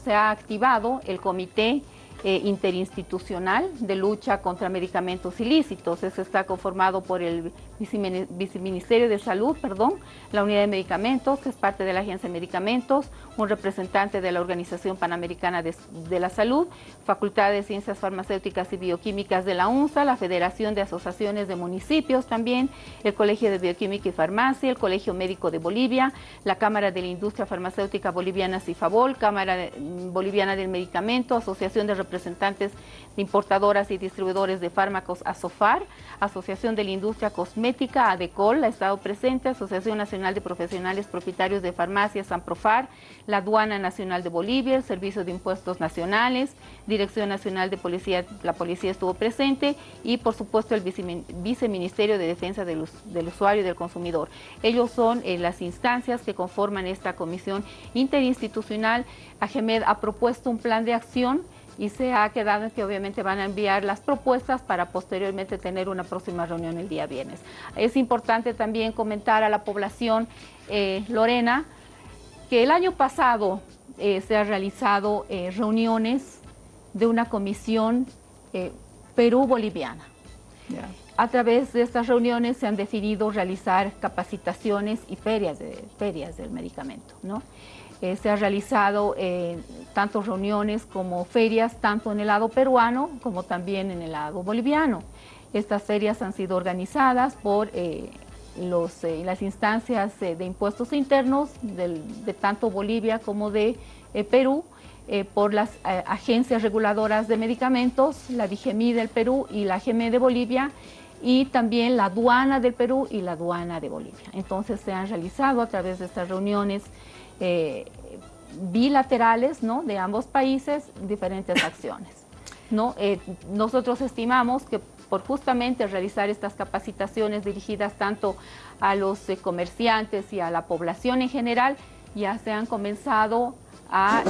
se ha activado el Comité Interinstitucional de Lucha contra Medicamentos Ilícitos. Eso está conformado por el Viceministerio de Salud, la Unidad de Medicamentos, que es parte de la Agencia de Medicamentos, un representante de la Organización Panamericana de la Salud, Facultad de Ciencias Farmacéuticas y Bioquímicas de la UNSA, la Federación de Asociaciones de Municipios también, el Colegio de Bioquímica y Farmacia, el Colegio Médico de Bolivia, la Cámara de la Industria Farmacéutica Boliviana CIFABOL, Cámara Boliviana del Medicamento, Asociación de Representantes de Importadoras y Distribuidores de Fármacos ASOFAR, Asociación de la Industria Cosmética ADECOL, ha estado presente, Asociación Nacional de Profesionales Propietarios de Farmacias ANPROFAR, la Aduana Nacional de Bolivia, el Servicio de Impuestos Nacionales, Dirección Nacional de Policía, la Policía estuvo presente y por supuesto el Viceministerio de Defensa del Usuario y del Consumidor. Ellos son las instancias que conforman esta comisión interinstitucional. AGEMED ha propuesto un plan de acción y se ha quedado en que obviamente van a enviar las propuestas para posteriormente tener una próxima reunión el día viernes. Es importante también comentar a la población, Lorena, que el año pasado se han realizado reuniones de una comisión Perú-Boliviana. Yeah. A través de estas reuniones se han definido realizar capacitaciones y ferias del medicamento, ¿no? Se han realizado tanto reuniones como ferias, tanto en el lado peruano como también en el lado boliviano. Estas ferias han sido organizadas por las instancias de impuestos internos de tanto Bolivia como de Perú, por las agencias reguladoras de medicamentos, la DIGEMI del Perú y la AGEMED de Bolivia, y también la aduana del Perú y la aduana de Bolivia. Entonces se han realizado a través de estas reuniones bilaterales, ¿no?, de ambos países diferentes acciones, ¿no? Nosotros estimamos que por justamente realizar estas capacitaciones dirigidas tanto a los comerciantes y a la población en general, ya se han comenzado a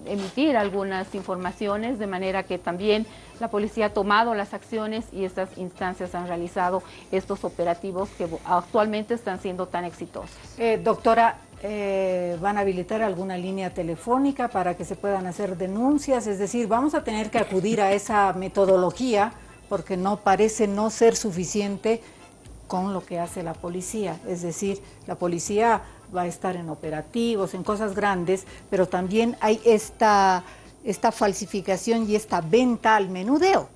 emitir algunas informaciones, de manera que también la policía ha tomado las acciones y estas instancias han realizado estos operativos que actualmente están siendo tan exitosos. Doctora, ¿van a habilitar alguna línea telefónica para que se puedan hacer denuncias? Es decir, vamos a tener que acudir a esa metodología porque no parece no ser suficiente con lo que hace la policía. Es decir, la policía va a estar en operativos, en cosas grandes, pero también hay esta falsificación y esta venta al menudeo,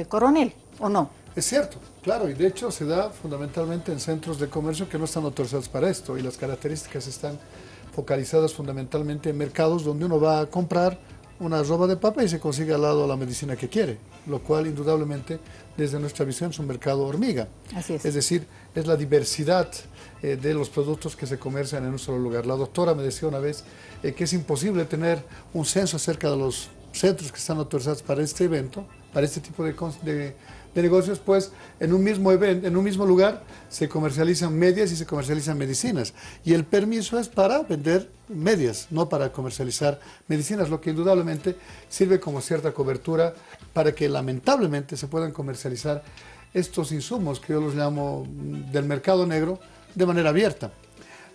coronel, ¿o no? Es cierto, claro, y de hecho se da fundamentalmente en centros de comercio que no están autorizados para esto, y las características están focalizadas fundamentalmente en mercados donde uno va a comprar una roba de papa y se consigue al lado la medicina que quiere, lo cual indudablemente desde nuestra visión es un mercado hormiga. Así es. Es decir, es la diversidad de los productos que se comercian en un solo lugar. La doctora me decía una vez que es imposible tener un censo acerca de los centros que están autorizados para este evento, para este tipo de negocios, pues en un mismo evento, en un mismo lugar se comercializan medias y se comercializan medicinas, y el permiso es para vender medias, no para comercializar medicinas, lo que indudablemente sirve como cierta cobertura para que lamentablemente se puedan comercializar estos insumos que yo los llamo del mercado negro de manera abierta.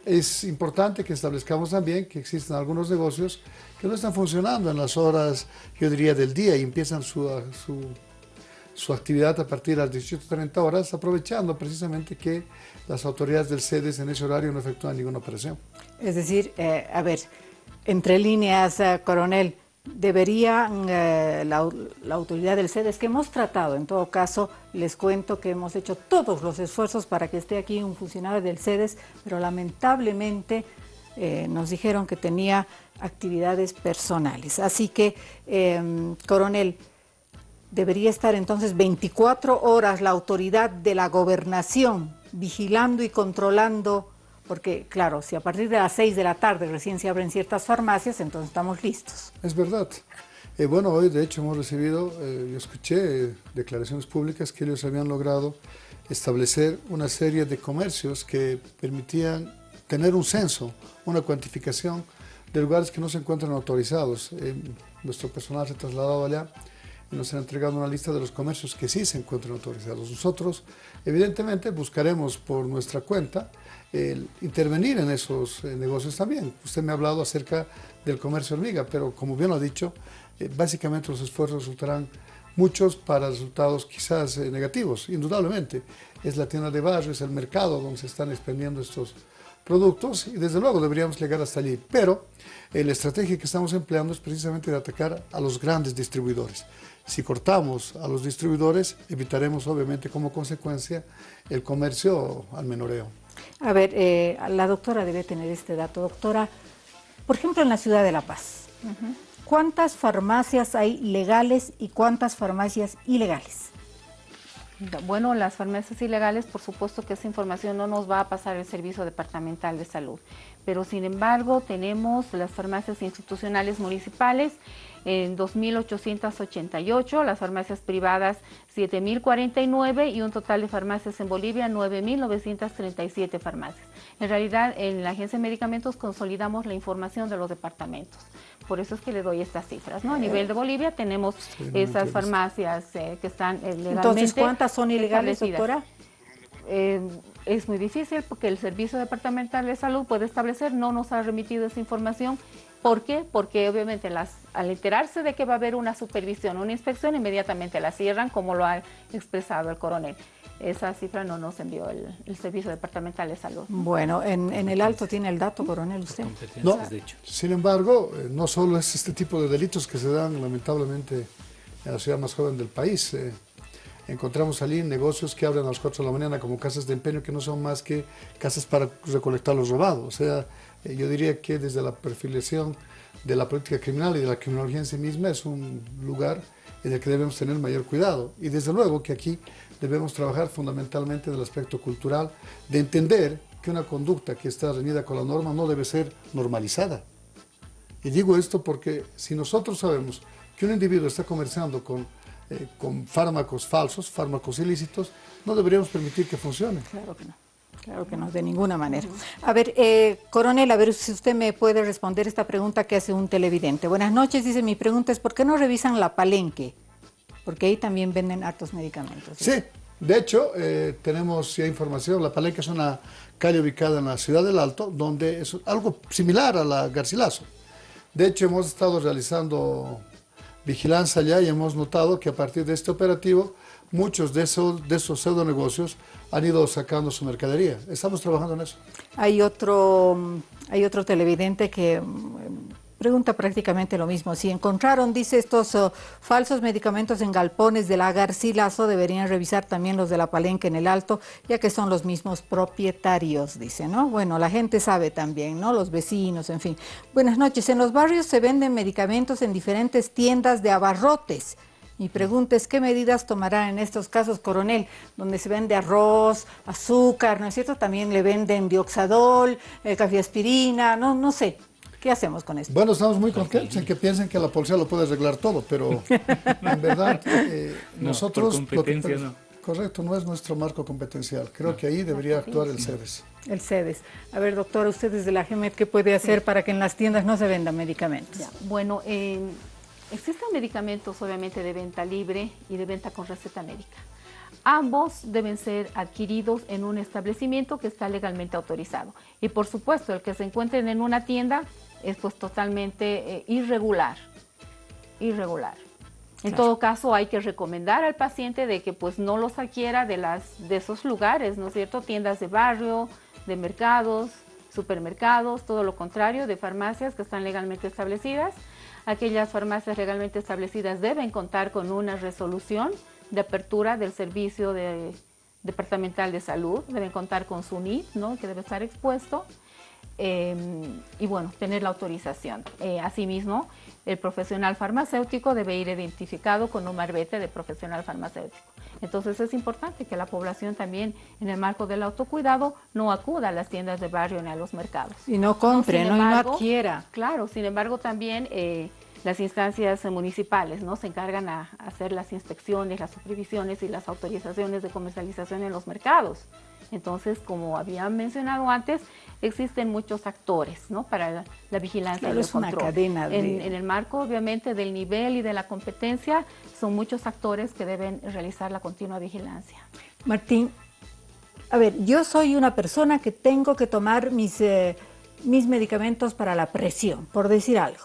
Es importante que establezcamos también que existen algunos negocios que no están funcionando en las horas, yo diría, del día, y empiezan su actividad a partir de las 18:30 horas, aprovechando precisamente que las autoridades del CEDES en ese horario no efectúan ninguna operación. Es decir, a ver, entre líneas, coronel, debería la autoridad del CEDES, que hemos tratado, en todo caso, les cuento que hemos hecho todos los esfuerzos para que esté aquí un funcionario del CEDES, pero lamentablemente nos dijeron que tenía actividades personales. Así que, coronel, debería estar entonces 24 horas la autoridad de la gobernación vigilando y controlando, porque claro, si a partir de las 6 de la tarde recién se abren ciertas farmacias, entonces estamos listos. Es verdad. Bueno, hoy de hecho hemos recibido, yo escuché declaraciones públicas que ellos habían logrado establecer una serie de comercios que permitían tener un censo, una cuantificación de lugares que no se encuentran autorizados. Nuestro personal se ha trasladado allá y nos han entregado una lista de los comercios que sí se encuentran autorizados. Nosotros, evidentemente, buscaremos por nuestra cuenta intervenir en esos negocios también. Usted me ha hablado acerca del comercio hormiga, pero como bien lo ha dicho, básicamente los esfuerzos resultarán muchos para resultados quizás negativos. Indudablemente, es la tienda de barrio, es el mercado donde se están expendiendo estos productos y desde luego deberíamos llegar hasta allí. Pero la estrategia que estamos empleando es precisamente de atacar a los grandes distribuidores. Si cortamos a los distribuidores, evitaremos obviamente como consecuencia el comercio al menoreo. A ver, la doctora debe tener este dato. Doctora, por ejemplo, en la ciudad de La Paz, ¿cuántas farmacias hay legales y cuántas farmacias ilegales? Bueno, las farmacias ilegales, por supuesto que esa información no nos va a pasar el Servicio Departamental de Salud, pero sin embargo tenemos las farmacias institucionales municipales en 2.888, las farmacias privadas 7.049 y un total de farmacias en Bolivia 9.937 farmacias. En realidad, en la Agencia de Medicamentos consolidamos la información de los departamentos. Por eso es que le doy estas cifras, ¿no? A nivel de Bolivia tenemos esas farmacias que están legalmente. Entonces, ¿cuántas son ilegales, doctora? Es muy difícil porque el Servicio Departamental de Salud puede establecer, no nos ha remitido esa información. ¿Por qué? Porque obviamente al enterarse de que va a haber una supervisión, una inspección, inmediatamente la cierran, como lo ha expresado el coronel. Esa cifra no nos envió el Servicio Departamental de Salud. Bueno, en el Alto tiene el dato, coronel, usted. No, sin embargo, no solo es este tipo de delitos que se dan lamentablemente en la ciudad más joven del país. Encontramos allí negocios que abren a las 4 de la mañana como casas de empeño que no son más que casas para recolectar los robados. O sea, yo diría que desde la perfilación de la política criminal y de la criminología en sí misma es un lugar en el que debemos tener mayor cuidado. Y desde luego que aquí debemos trabajar fundamentalmente en el aspecto cultural, de entender que una conducta que está reñida con la norma no debe ser normalizada. Y digo esto porque si nosotros sabemos que un individuo está comerciando con fármacos falsos, fármacos ilícitos, no deberíamos permitir que funcione. Claro que no. Claro que no, de ninguna manera. A ver, coronel, a ver si usted me puede responder esta pregunta que hace un televidente. Buenas noches, dice, mi pregunta es, ¿por qué no revisan la Palenque? Porque ahí también venden hartos medicamentos. Sí, de hecho, tenemos ya información. La Palenque es una calle ubicada en la ciudad del Alto, donde es algo similar a la Garcilaso. De hecho, hemos estado realizando vigilancia allá y hemos notado que a partir de este operativo, muchos de esos pseudo negocios han ido sacando su mercadería. Estamos trabajando en eso. Hay otro televidente que pregunta prácticamente lo mismo. Si encontraron, dice, estos falsos medicamentos en galpones de la Garcilaso, deberían revisar también los de la Palenque en el Alto, ya que son los mismos propietarios, dice, ¿no? Bueno, la gente sabe también, ¿no? Los vecinos, en fin. Buenas noches. En los barrios se venden medicamentos en diferentes tiendas de abarrotes. Mi pregunta es, ¿qué medidas tomará en estos casos, coronel, donde se vende arroz, azúcar, ¿no es cierto? También le venden dioxadol, cafeaspirina, no sé. ¿Qué hacemos con esto? Bueno, estamos muy contentos en que piensen que la policía lo puede arreglar todo, pero en verdad nosotros... Por competencia no. Correcto, no es nuestro marco competencial. Creo que ahí debería actuar el CEDES. El CEDES. A ver, doctora, usted desde la GEMET, ¿qué puede hacer para que en las tiendas no se vendan medicamentos? Ya, bueno, existen medicamentos obviamente de venta libre y de venta con receta médica. Ambos deben ser adquiridos en un establecimiento que está legalmente autorizado. Y por supuesto, el que se encuentren en una tienda es pues totalmente irregular. En todo caso, hay que recomendar al paciente de que pues no los adquiera de esos lugares, ¿no es cierto? Tiendas de barrio, de mercados, supermercados, todo lo contrario, de farmacias que están legalmente establecidas. Aquellas farmacias legalmente establecidas deben contar con una resolución de apertura del servicio departamental de salud, deben contar con su NIT, ¿no? Que debe estar expuesto. Y bueno, tener la autorización. Asimismo, el profesional farmacéutico debe ir identificado con un marbete de profesional farmacéutico. Entonces es importante que la población también, en el marco del autocuidado, no acuda a las tiendas de barrio ni a los mercados. Y no compre, no, y no adquiera. Claro, sin embargo también las instancias municipales, ¿no? Se encargan a hacer las inspecciones, las supervisiones y las autorizaciones de comercialización en los mercados. Entonces, como había mencionado antes, existen muchos actores, ¿no? Para la vigilancia y el control. Es una cadena en el marco, obviamente, del nivel y de la competencia, son muchos actores que deben realizar la continua vigilancia. Martín, a ver, yo soy una persona que tengo que tomar mis medicamentos para la presión, por decir algo.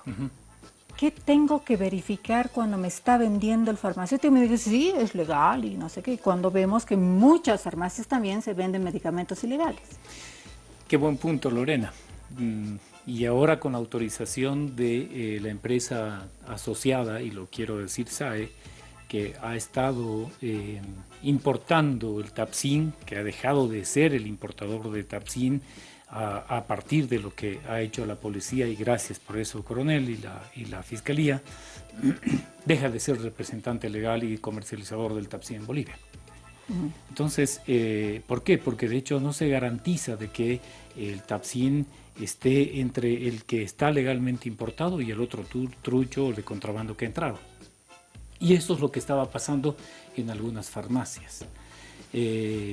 ¿Qué tengo que verificar cuando me está vendiendo el farmacéutico? Y me dice, sí, es legal y no sé qué. Cuando vemos que en muchas farmacias también se venden medicamentos ilegales. Qué buen punto, Lorena. Y ahora con la autorización de la empresa asociada, y lo quiero decir SAE, que ha estado importando el Tapsin, que ha dejado de ser el importador de Tapsin, a partir de lo que ha hecho la policía, y gracias por eso, coronel, y la fiscalía, deja de ser representante legal y comercializador del Tapsin en Bolivia. Entonces, ¿por qué? Porque de hecho no se garantiza de que el Tapsin esté entre el que está legalmente importado y el otro trucho o de contrabando que ha entrado. Y eso es lo que estaba pasando en algunas farmacias.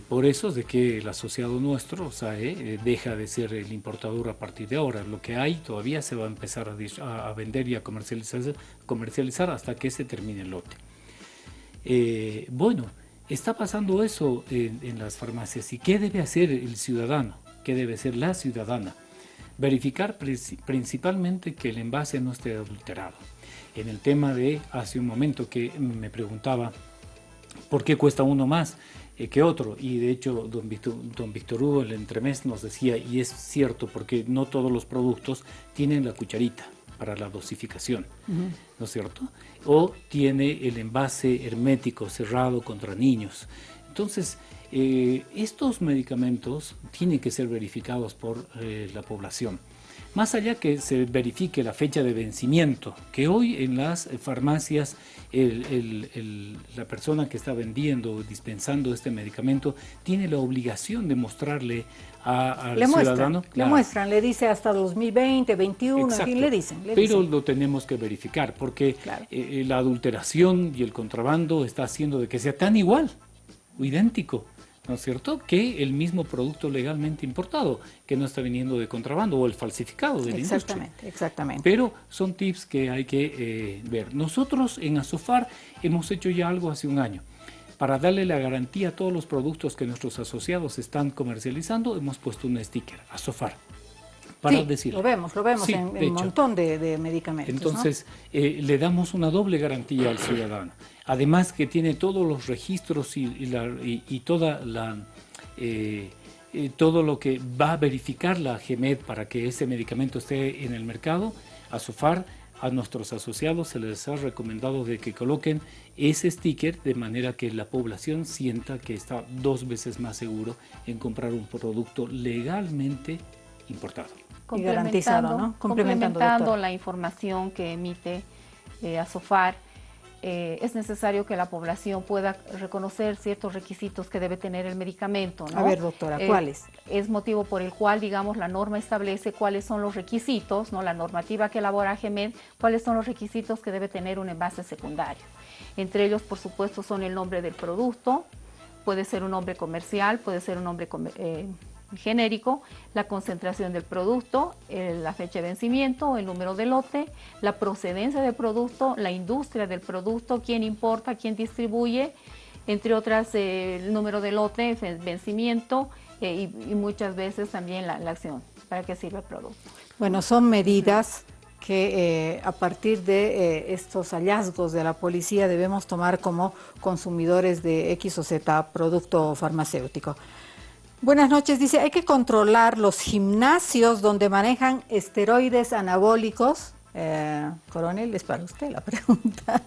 Por eso es de que el asociado nuestro, SAE, deja de ser el importador a partir de ahora. Lo que hay todavía se va a empezar a vender y a comercializar hasta que se termine el lote. Bueno, está pasando eso en las farmacias. ¿Y qué debe hacer el ciudadano? ¿Qué debe hacer la ciudadana? Verificar principalmente que el envase no esté adulterado. En el tema de hace un momento que me preguntaba por qué cuesta uno más que otro, y de hecho don Víctor Hugo el entremés nos decía, y es cierto, porque no todos los productos tienen la cucharita para la dosificación, ¿no es cierto? O tiene el envase hermético cerrado contra niños. Entonces, estos medicamentos tienen que ser verificados por la población. Más allá que se verifique la fecha de vencimiento, que hoy en las farmacias la persona que está vendiendo o dispensando este medicamento tiene la obligación de mostrarle al ciudadano. Le muestran, le dice hasta 2020, 2021, en fin, le dicen. Pero lo tenemos que verificar porque la adulteración y el contrabando está haciendo de que sea tan igual o idéntico ¿no es cierto?, que el mismo producto legalmente importado, que no está viniendo de contrabando o el falsificado de la industria. Exactamente. Pero son tips que hay que ver. Nosotros en Asofar hemos hecho ya algo hace un año. Para darle la garantía a todos los productos que nuestros asociados están comercializando, hemos puesto un sticker, Asofar. Para decirle. Lo vemos sí, en un montón de medicamentos. Entonces, ¿no? Le damos una doble garantía al ciudadano. Además que tiene todos los registros y toda todo lo que va a verificar la GEMED para que ese medicamento esté en el mercado. Asofar, a nuestros asociados se les ha recomendado de que coloquen ese sticker de manera que la población sienta que está 2 veces más seguro en comprar un producto legalmente importado. Y garantizado, ¿no? Complementando la información que emite Asofar, es necesario que la población pueda reconocer ciertos requisitos que debe tener el medicamento, ¿no? A ver, doctora, ¿cuáles? Es motivo por el cual, digamos, la norma establece cuáles son los requisitos, ¿no? La normativa que elabora GEMED, cuáles son los requisitos que debe tener un envase secundario. Entre ellos, por supuesto, son el nombre del producto, puede ser un nombre comercial, puede ser un nombre genérico, la concentración del producto, la fecha de vencimiento, el número de lote, la procedencia del producto, la industria del producto, quién importa, quién distribuye, entre otras el número de lote, vencimiento y muchas veces también la acción, para qué sirve el producto. Bueno, son medidas que a partir de estos hallazgos de la policía debemos tomar como consumidores de X o Z producto farmacéutico. Buenas noches, dice, hay que controlar los gimnasios donde manejan esteroides anabólicos, coronel, es para usted la pregunta,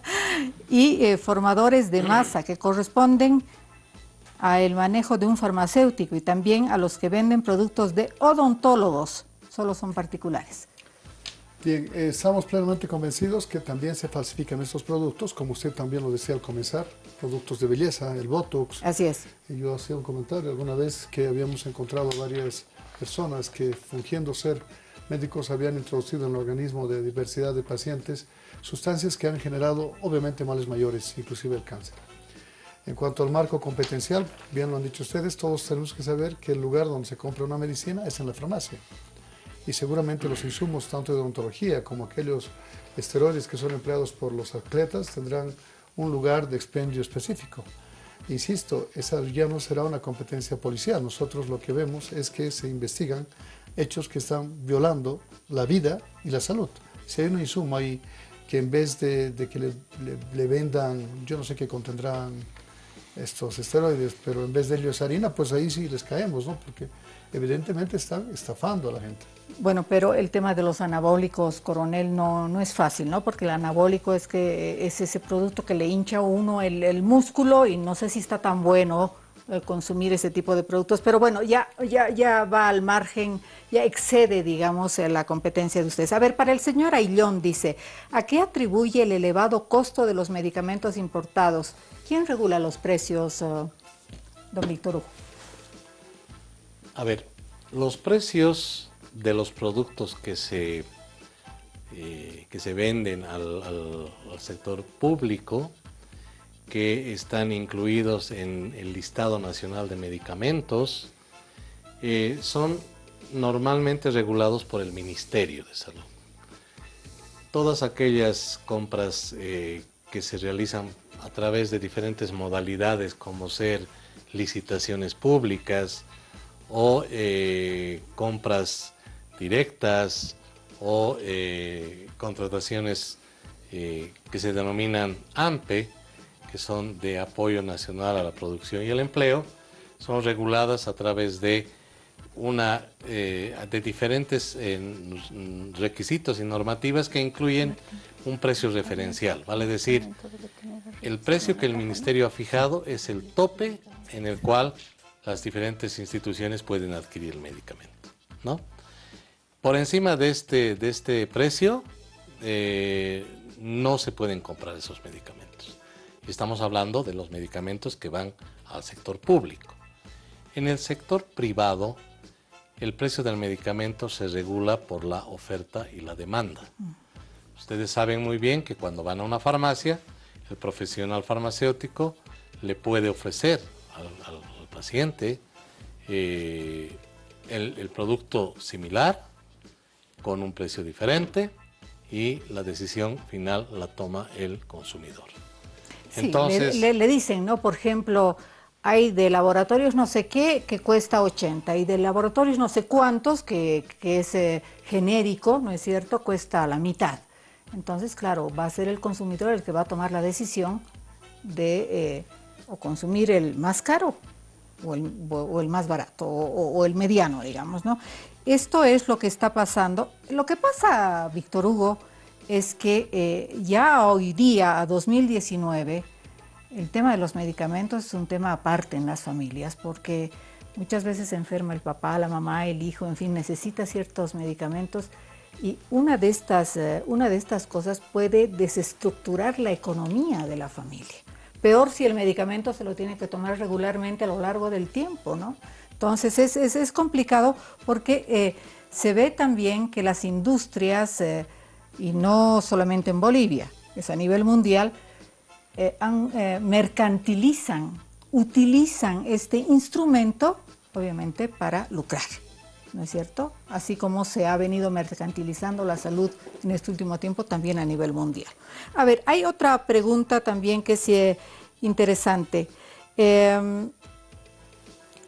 y formadores de masa que corresponden al manejo de un farmacéutico y también a los que venden productos de odontólogos, solo son particulares. Bien, estamos plenamente convencidos que también se falsifican estos productos, como usted también lo decía al comenzar, productos de belleza, el Botox. Así es. Y yo hacía un comentario alguna vez que habíamos encontrado varias personas que, fingiendo ser médicos, habían introducido en el organismo de diversidad de pacientes sustancias que han generado, obviamente, males mayores, inclusive el cáncer. En cuanto al marco competencial, bien lo han dicho ustedes, todos tenemos que saber que el lugar donde se compra una medicina es en la farmacia. Y seguramente los insumos, tanto de odontología como aquellos esteroides que son empleados por los atletas, tendrán un lugar de expendio específico. Insisto, esa ya no será una competencia policial. Nosotros lo que vemos es que se investigan hechos que están violando la vida y la salud. Si hay un insumo ahí que en vez de que le vendan, yo no sé qué contendrán estos esteroides, pero en vez de ellos harina, pues ahí sí les caemos, ¿no? Porque evidentemente están estafando a la gente. Bueno, pero el tema de los anabólicos, coronel, no es fácil, ¿no? Porque el anabólico es ese producto que le hincha a uno el músculo y no sé si está tan bueno consumir ese tipo de productos, pero bueno, ya va al margen, ya excede, digamos, la competencia de ustedes. A ver, para el señor Ayllón dice, ¿a qué atribuye el elevado costo de los medicamentos importados? ¿Quién regula los precios, don Víctor Hugo? A ver, los precios de los productos que se venden al sector público, que están incluidos en el listado nacional de medicamentos, son normalmente regulados por el Ministerio de Salud. Todas aquellas compras que se realizan a través de diferentes modalidades, como ser licitaciones públicas o compras directas o contrataciones que se denominan AMPE, que son de apoyo nacional a la producción y el empleo, son reguladas a través de diferentes requisitos y normativas que incluyen un precio referencial, vale decir, el precio que el Ministerio ha fijado es el tope en el cual las diferentes instituciones pueden adquirir el medicamento, ¿no? Por encima de este precio no se pueden comprar esos medicamentos. Estamos hablando de los medicamentos que van al sector público. En el sector privado, el precio del medicamento se regula por la oferta y la demanda. Ustedes saben muy bien que cuando van a una farmacia, el profesional farmacéutico le puede ofrecer al paciente el producto similar con un precio diferente y la decisión final la toma el consumidor. Sí, Entonces, le dicen, ¿no? Por ejemplo, hay de laboratorios no sé qué que cuesta 80 y de laboratorios no sé cuántos que es genérico, ¿no es cierto?, cuesta la mitad. Entonces, claro, va a ser el consumidor el que va a tomar la decisión de o consumir el más caro o el más barato o el mediano, digamos, ¿no? Esto es lo que está pasando. Lo que pasa, Víctor Hugo, es que ya hoy día, a 2019, el tema de los medicamentos es un tema aparte en las familias, porque muchas veces se enferma el papá, la mamá, el hijo, en fin, necesita ciertos medicamentos y una de estas cosas puede desestructurar la economía de la familia. Peor si el medicamento se lo tiene que tomar regularmente a lo largo del tiempo, ¿no? Entonces es complicado porque se ve también que las industrias, y no solamente en Bolivia, es a nivel mundial, mercantilizan, utilizan este instrumento, obviamente, para lucrar, ¿no es cierto? Así como se ha venido mercantilizando la salud en este último tiempo, también a nivel mundial. A ver, hay otra pregunta también que es interesante.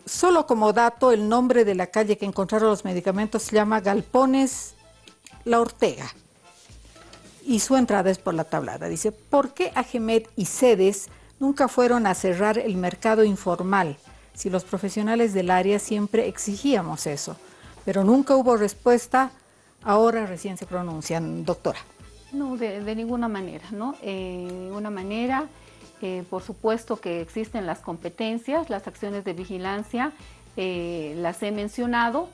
Solo como dato, el nombre de la calle que encontraron los medicamentos se llama Galpones La Ortega. Y su entrada es por la tablada. Dice, ¿por qué Agemed y Sedes nunca fueron a cerrar el mercado informal? Si los profesionales del área siempre exigíamos eso, pero nunca hubo respuesta, ahora recién se pronuncian, doctora. No, de ninguna manera, ¿no? De ninguna manera, por supuesto que existen las competencias, las acciones de vigilancia, las he mencionado,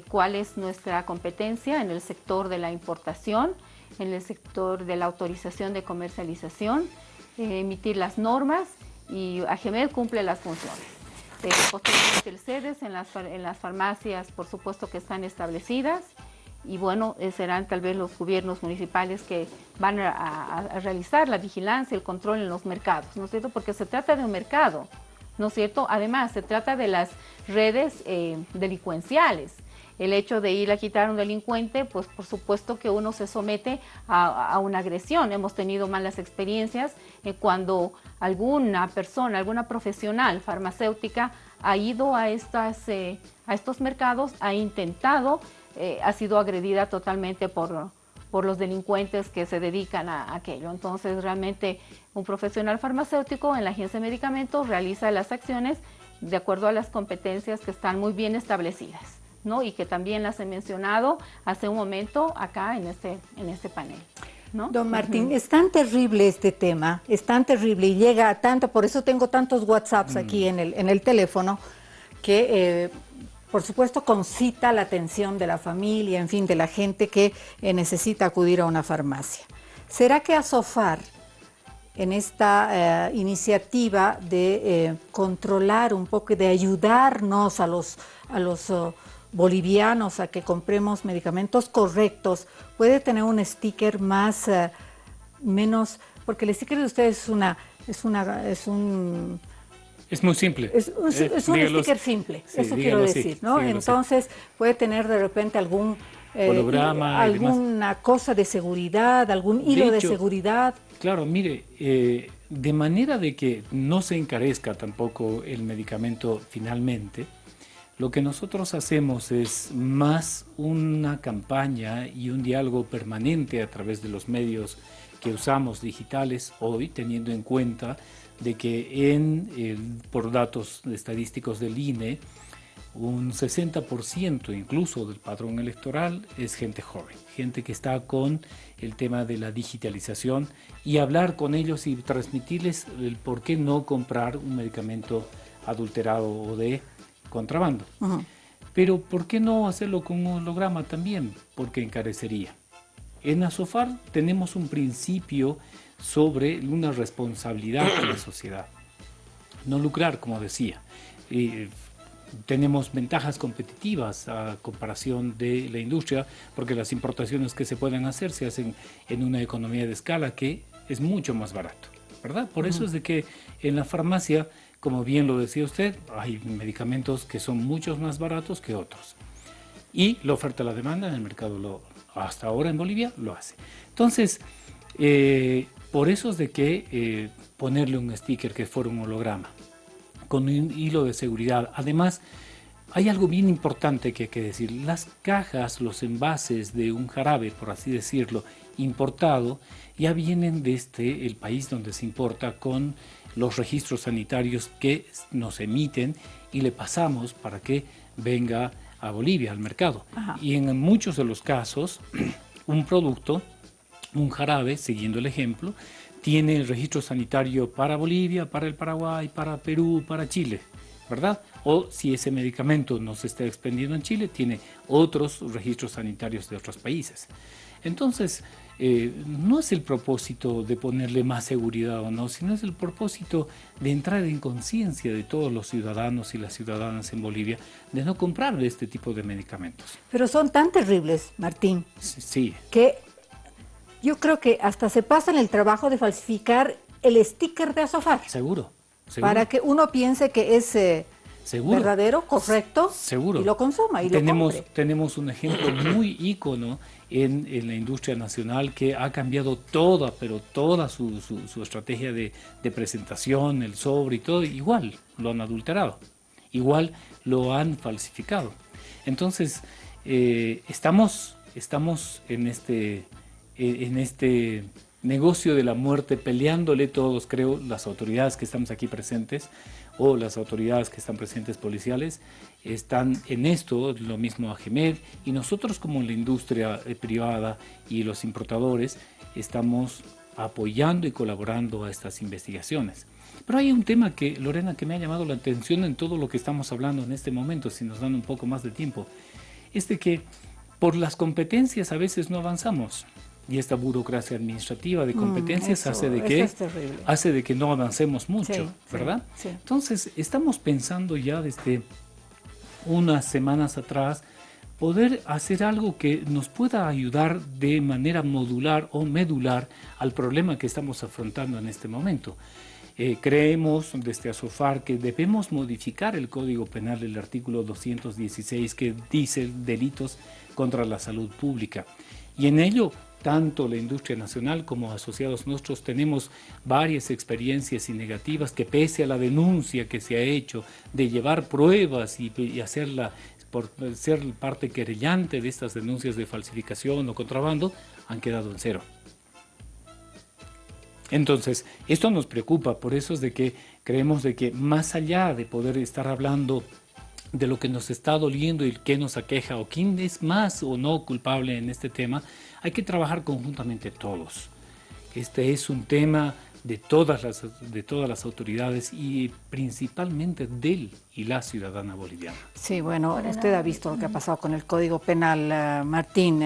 cuál es nuestra competencia en el sector de la importación, en el sector de la autorización de comercialización, emitir las normas y Agemed cumple las funciones. Posteriormente el Sedes en las farmacias, por supuesto que están establecidas y bueno, serán tal vez los gobiernos municipales que van a realizar la vigilancia, el control en los mercados, ¿no es cierto? Porque se trata de un mercado, ¿no es cierto? Además, se trata de las redes delincuenciales. El hecho de ir a quitar a un delincuente, pues por supuesto que uno se somete a una agresión. Hemos tenido malas experiencias cuando alguna persona, alguna profesional farmacéutica ha ido a estos mercados, ha intentado, ha sido agredida totalmente por los delincuentes que se dedican a aquello. Entonces realmente un profesional farmacéutico en la agencia de medicamentos realiza las acciones de acuerdo a las competencias que están muy bien establecidas, ¿no? Y que también las he mencionado hace un momento acá en este panel, ¿no? Don Martín, es tan terrible este tema, es tan terrible y llega a tanto, por eso tengo tantos WhatsApps aquí en el teléfono, que por supuesto concita la atención de la familia, en fin, de la gente que necesita acudir a una farmacia. ¿Será que Asofar, en esta iniciativa de controlar un poco, de ayudarnos a los bolivianos a que compremos medicamentos correctos, puede tener un sticker menos, porque el sticker de ustedes es muy simple. Es un sticker simple, sí, eso quiero decir, ¿no? Entonces puede tener de repente algún holograma, alguna cosa de seguridad, algún hilo de seguridad. Claro, mire, de manera de que no se encarezca tampoco el medicamento finalmente, lo que nosotros hacemos es más una campaña y un diálogo permanente a través de los medios que usamos digitales hoy, teniendo en cuenta de que por datos estadísticos del INE, un 60% incluso del padrón electoral es gente joven, gente que está con el tema de la digitalización y hablar con ellos y transmitirles el por qué no comprar un medicamento adulterado o de contrabando. Pero ¿por qué no hacerlo con un holograma también? Porque encarecería. En Asofar tenemos un principio sobre una responsabilidad de la sociedad. No lucrar, como decía. Tenemos ventajas competitivas a comparación de la industria, porque las importaciones que se pueden hacer se hacen en una economía de escala que es mucho más barato, ¿verdad? Por eso es de que en la farmacia como bien lo decía usted, hay medicamentos que son muchos más baratos que otros. Y la oferta y la demanda en el mercado, hasta ahora en Bolivia, lo hace. Entonces, por eso es de que ponerle un sticker que fuera un holograma, con un hilo de seguridad. Además, hay algo bien importante que hay que decir. Las cajas, los envases de un jarabe, por así decirlo, importado, ya vienen desde el país donde se importa con los registros sanitarios que nos emiten y le pasamos para que venga a Bolivia, al mercado. Ajá. Y en muchos de los casos, un producto, un jarabe, siguiendo el ejemplo, tiene el registro sanitario para Bolivia, para el Paraguay, para Perú, para Chile, ¿verdad? O si ese medicamento no se está expendiendo en Chile, tiene otros registros sanitarios de otros países. Entonces, no es el propósito de ponerle más seguridad o no, sino es el propósito de entrar en conciencia de todos los ciudadanos y las ciudadanas en Bolivia de no comprar este tipo de medicamentos. Pero son tan terribles, Martín, sí, que yo creo que hasta se pasan el trabajo de falsificar el sticker de Asofar. Seguro. Para que uno piense que es verdadero, correcto, seguro. Y lo consuma y tenemos un ejemplo muy ícono en la industria nacional que ha cambiado toda su estrategia de presentación, el sobre y todo, igual lo han adulterado, igual lo han falsificado. Entonces, estamos en este negocio de la muerte, peleándole todos, creo, las autoridades que estamos aquí presentes o las autoridades que están presentes policiales, están en esto, lo mismo AGEMED, y nosotros como la industria privada y los importadores estamos apoyando y colaborando a estas investigaciones. Pero hay un tema que, Lorena, que me ha llamado la atención en todo lo que estamos hablando en este momento, si nos dan un poco más de tiempo, es de que por las competencias a veces no avanzamos. Y esta burocracia administrativa de competencias hace de que no avancemos mucho, ¿verdad? Sí. Entonces, estamos pensando ya desde unas semanas atrás poder hacer algo que nos pueda ayudar de manera modular o medular al problema que estamos afrontando en este momento. Creemos desde Asofar que debemos modificar el Código Penal del artículo 216 que dice delitos contra la salud pública. Y en ello, tanto la industria nacional como asociados nuestros tenemos varias experiencias y negativas que pese a la denuncia que se ha hecho de llevar pruebas y hacerla por ser parte querellante de estas denuncias de falsificación o contrabando, han quedado en cero. Entonces, esto nos preocupa, por eso es de que creemos de que más allá de poder estar hablando de lo que nos está doliendo y qué nos aqueja o quién es más o no culpable en este tema, hay que trabajar conjuntamente todos. Este es un tema de todas las autoridades y principalmente del y la ciudadana boliviana. Sí, bueno, usted ha visto lo que ha pasado con el Código Penal, Martín.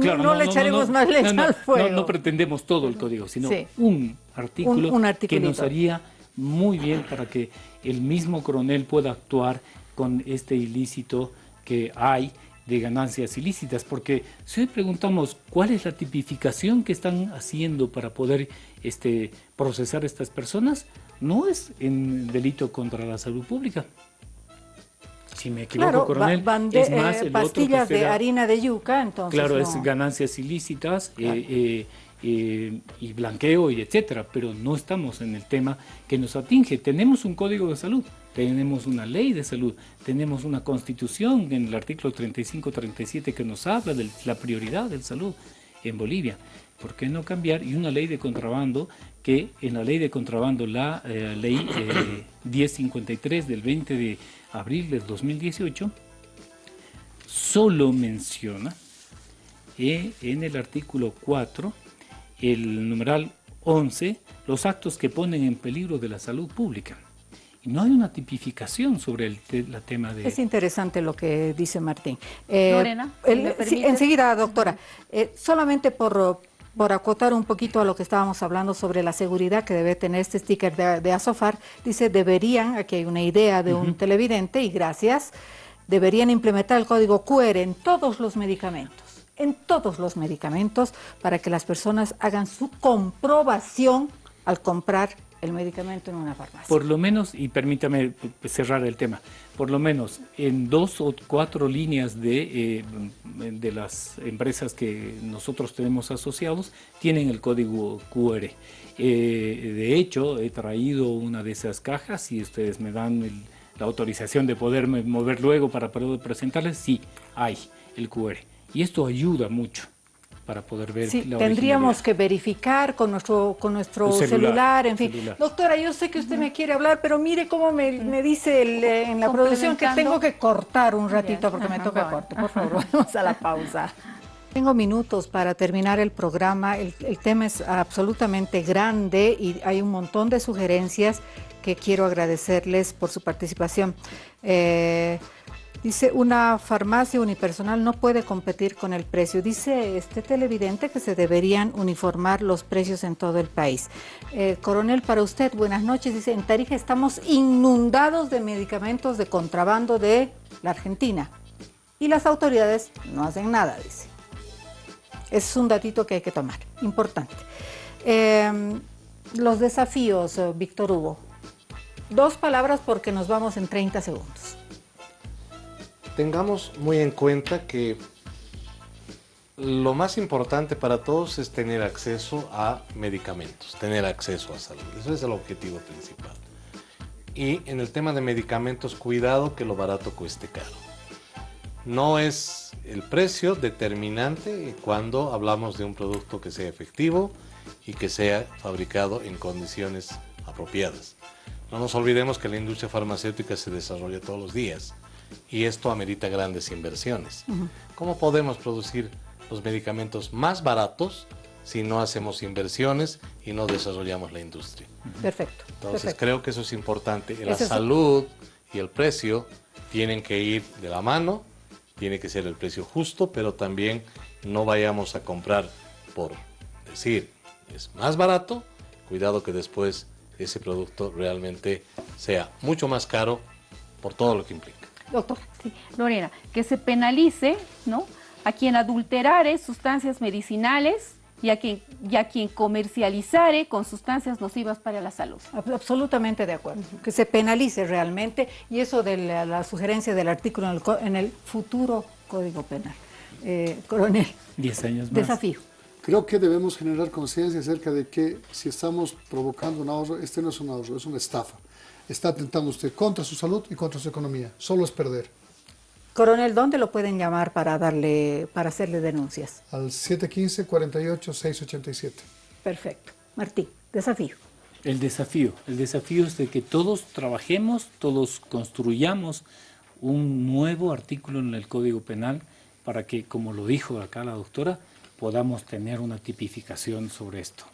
Claro, no le echaremos más leche al fuego. No pretendemos todo el código, sino un artículo que nos haría muy bien para que el mismo coronel pueda actuar con este ilícito que hay de ganancias ilícitas, porque si hoy preguntamos cuál es la tipificación que están haciendo para poder procesar a estas personas, no es en delito contra la salud pública. Si me equivoco, coronel, es más el pastillas otro que de harina de yuca, entonces claro, es ganancias ilícitas, claro. Y blanqueo y etcétera, pero no estamos en el tema que nos atinge. Tenemos un código de salud, tenemos una ley de salud, tenemos una constitución en el artículo 35-37 que nos habla de la prioridad de salud en Bolivia. ¿Por qué no cambiar? Y una ley de contrabando que en la ley de contrabando, la ley 1053 del 20 de abril del 2018, solo menciona en el artículo 4, el numeral 11, los actos que ponen en peligro de la salud pública. Y no hay una tipificación sobre el tema de... Es interesante lo que dice Martín. Lorena, sí, enseguida, doctora. Solamente por acotar un poquito a lo que estábamos hablando sobre la seguridad que debe tener este sticker de Asofar, dice, deberían, aquí hay una idea de un televidente, y gracias, deberían implementar el código QR en todos los medicamentos. Para que las personas hagan su comprobación al comprar el medicamento en una farmacia. Por lo menos, y permítame cerrar el tema, por lo menos en 2 o 4 líneas de las empresas que nosotros tenemos asociados, tienen el código QR. De hecho, he traído una de esas cajas y ustedes me dan la autorización de poderme mover luego para poder presentarles. Sí, hay el QR. Y esto ayuda mucho para poder ver sí, la tendríamos que verificar con nuestro celular, en fin. Celular. Doctora, yo sé que usted me quiere hablar, pero mire cómo me dice en la producción que tengo que cortar un ratito porque me toca corte. Por favor, vamos a la pausa. Tengo minutos para terminar el programa. El tema es absolutamente grande y hay un montón de sugerencias que quiero agradecerles por su participación. Dice, una farmacia unipersonal no puede competir con el precio. Dice este televidente que se deberían uniformar los precios en todo el país. Coronel, para usted, buenas noches. Dice, en Tarija estamos inundados de medicamentos de contrabando de la Argentina. Y las autoridades no hacen nada, dice. Es un datito que hay que tomar, importante. Los desafíos, Víctor Hugo. 2 palabras porque nos vamos en 30 segundos. Tengamos muy en cuenta que lo más importante para todos es tener acceso a medicamentos, tener acceso a salud. Eso es el objetivo principal. Y en el tema de medicamentos, cuidado que lo barato cueste caro. No es el precio determinante cuando hablamos de un producto que sea efectivo y que sea fabricado en condiciones apropiadas. No nos olvidemos que la industria farmacéutica se desarrolla todos los días y esto amerita grandes inversiones. ¿Cómo podemos producir los medicamentos más baratos si no hacemos inversiones y no desarrollamos la industria? Perfecto. Entonces creo que eso es importante. La salud y el precio tienen que ir de la mano, tiene que ser el precio justo, pero también no vayamos a comprar por decir es más barato, cuidado que después ese producto realmente sea mucho más caro por todo lo que implica. Doctor. Sí, Lorena, que se penalice, ¿no?, a quien adulterare sustancias medicinales y a quien comercializare con sustancias nocivas para la salud. Absolutamente de acuerdo. Que se penalice realmente y eso de la sugerencia del artículo en el futuro Código Penal. Coronel. 10 años más. Desafío. Creo que debemos generar conciencia acerca de que si estamos provocando un ahorro, este no es un ahorro, es una estafa. Está atentando usted contra su salud y contra su economía. Solo es perder. Coronel, ¿dónde lo pueden llamar para hacerle denuncias? Al 715-48-687. Perfecto. Martín, desafío. El desafío es de que todos trabajemos, todos construyamos un nuevo artículo en el Código Penal para que, como lo dijo acá la doctora, podamos tener una tipificación sobre esto.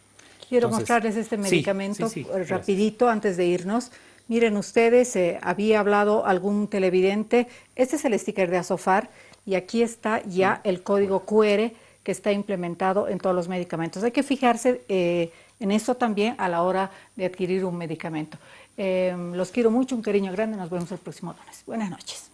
Quiero mostrarles este medicamento rapidito antes de irnos. Miren ustedes, había hablado algún televidente, este es el sticker de Asofar y aquí está ya el código QR que está implementado en todos los medicamentos. Hay que fijarse en eso también a la hora de adquirir un medicamento. Los quiero mucho, un cariño grande, nos vemos el próximo lunes. Buenas noches.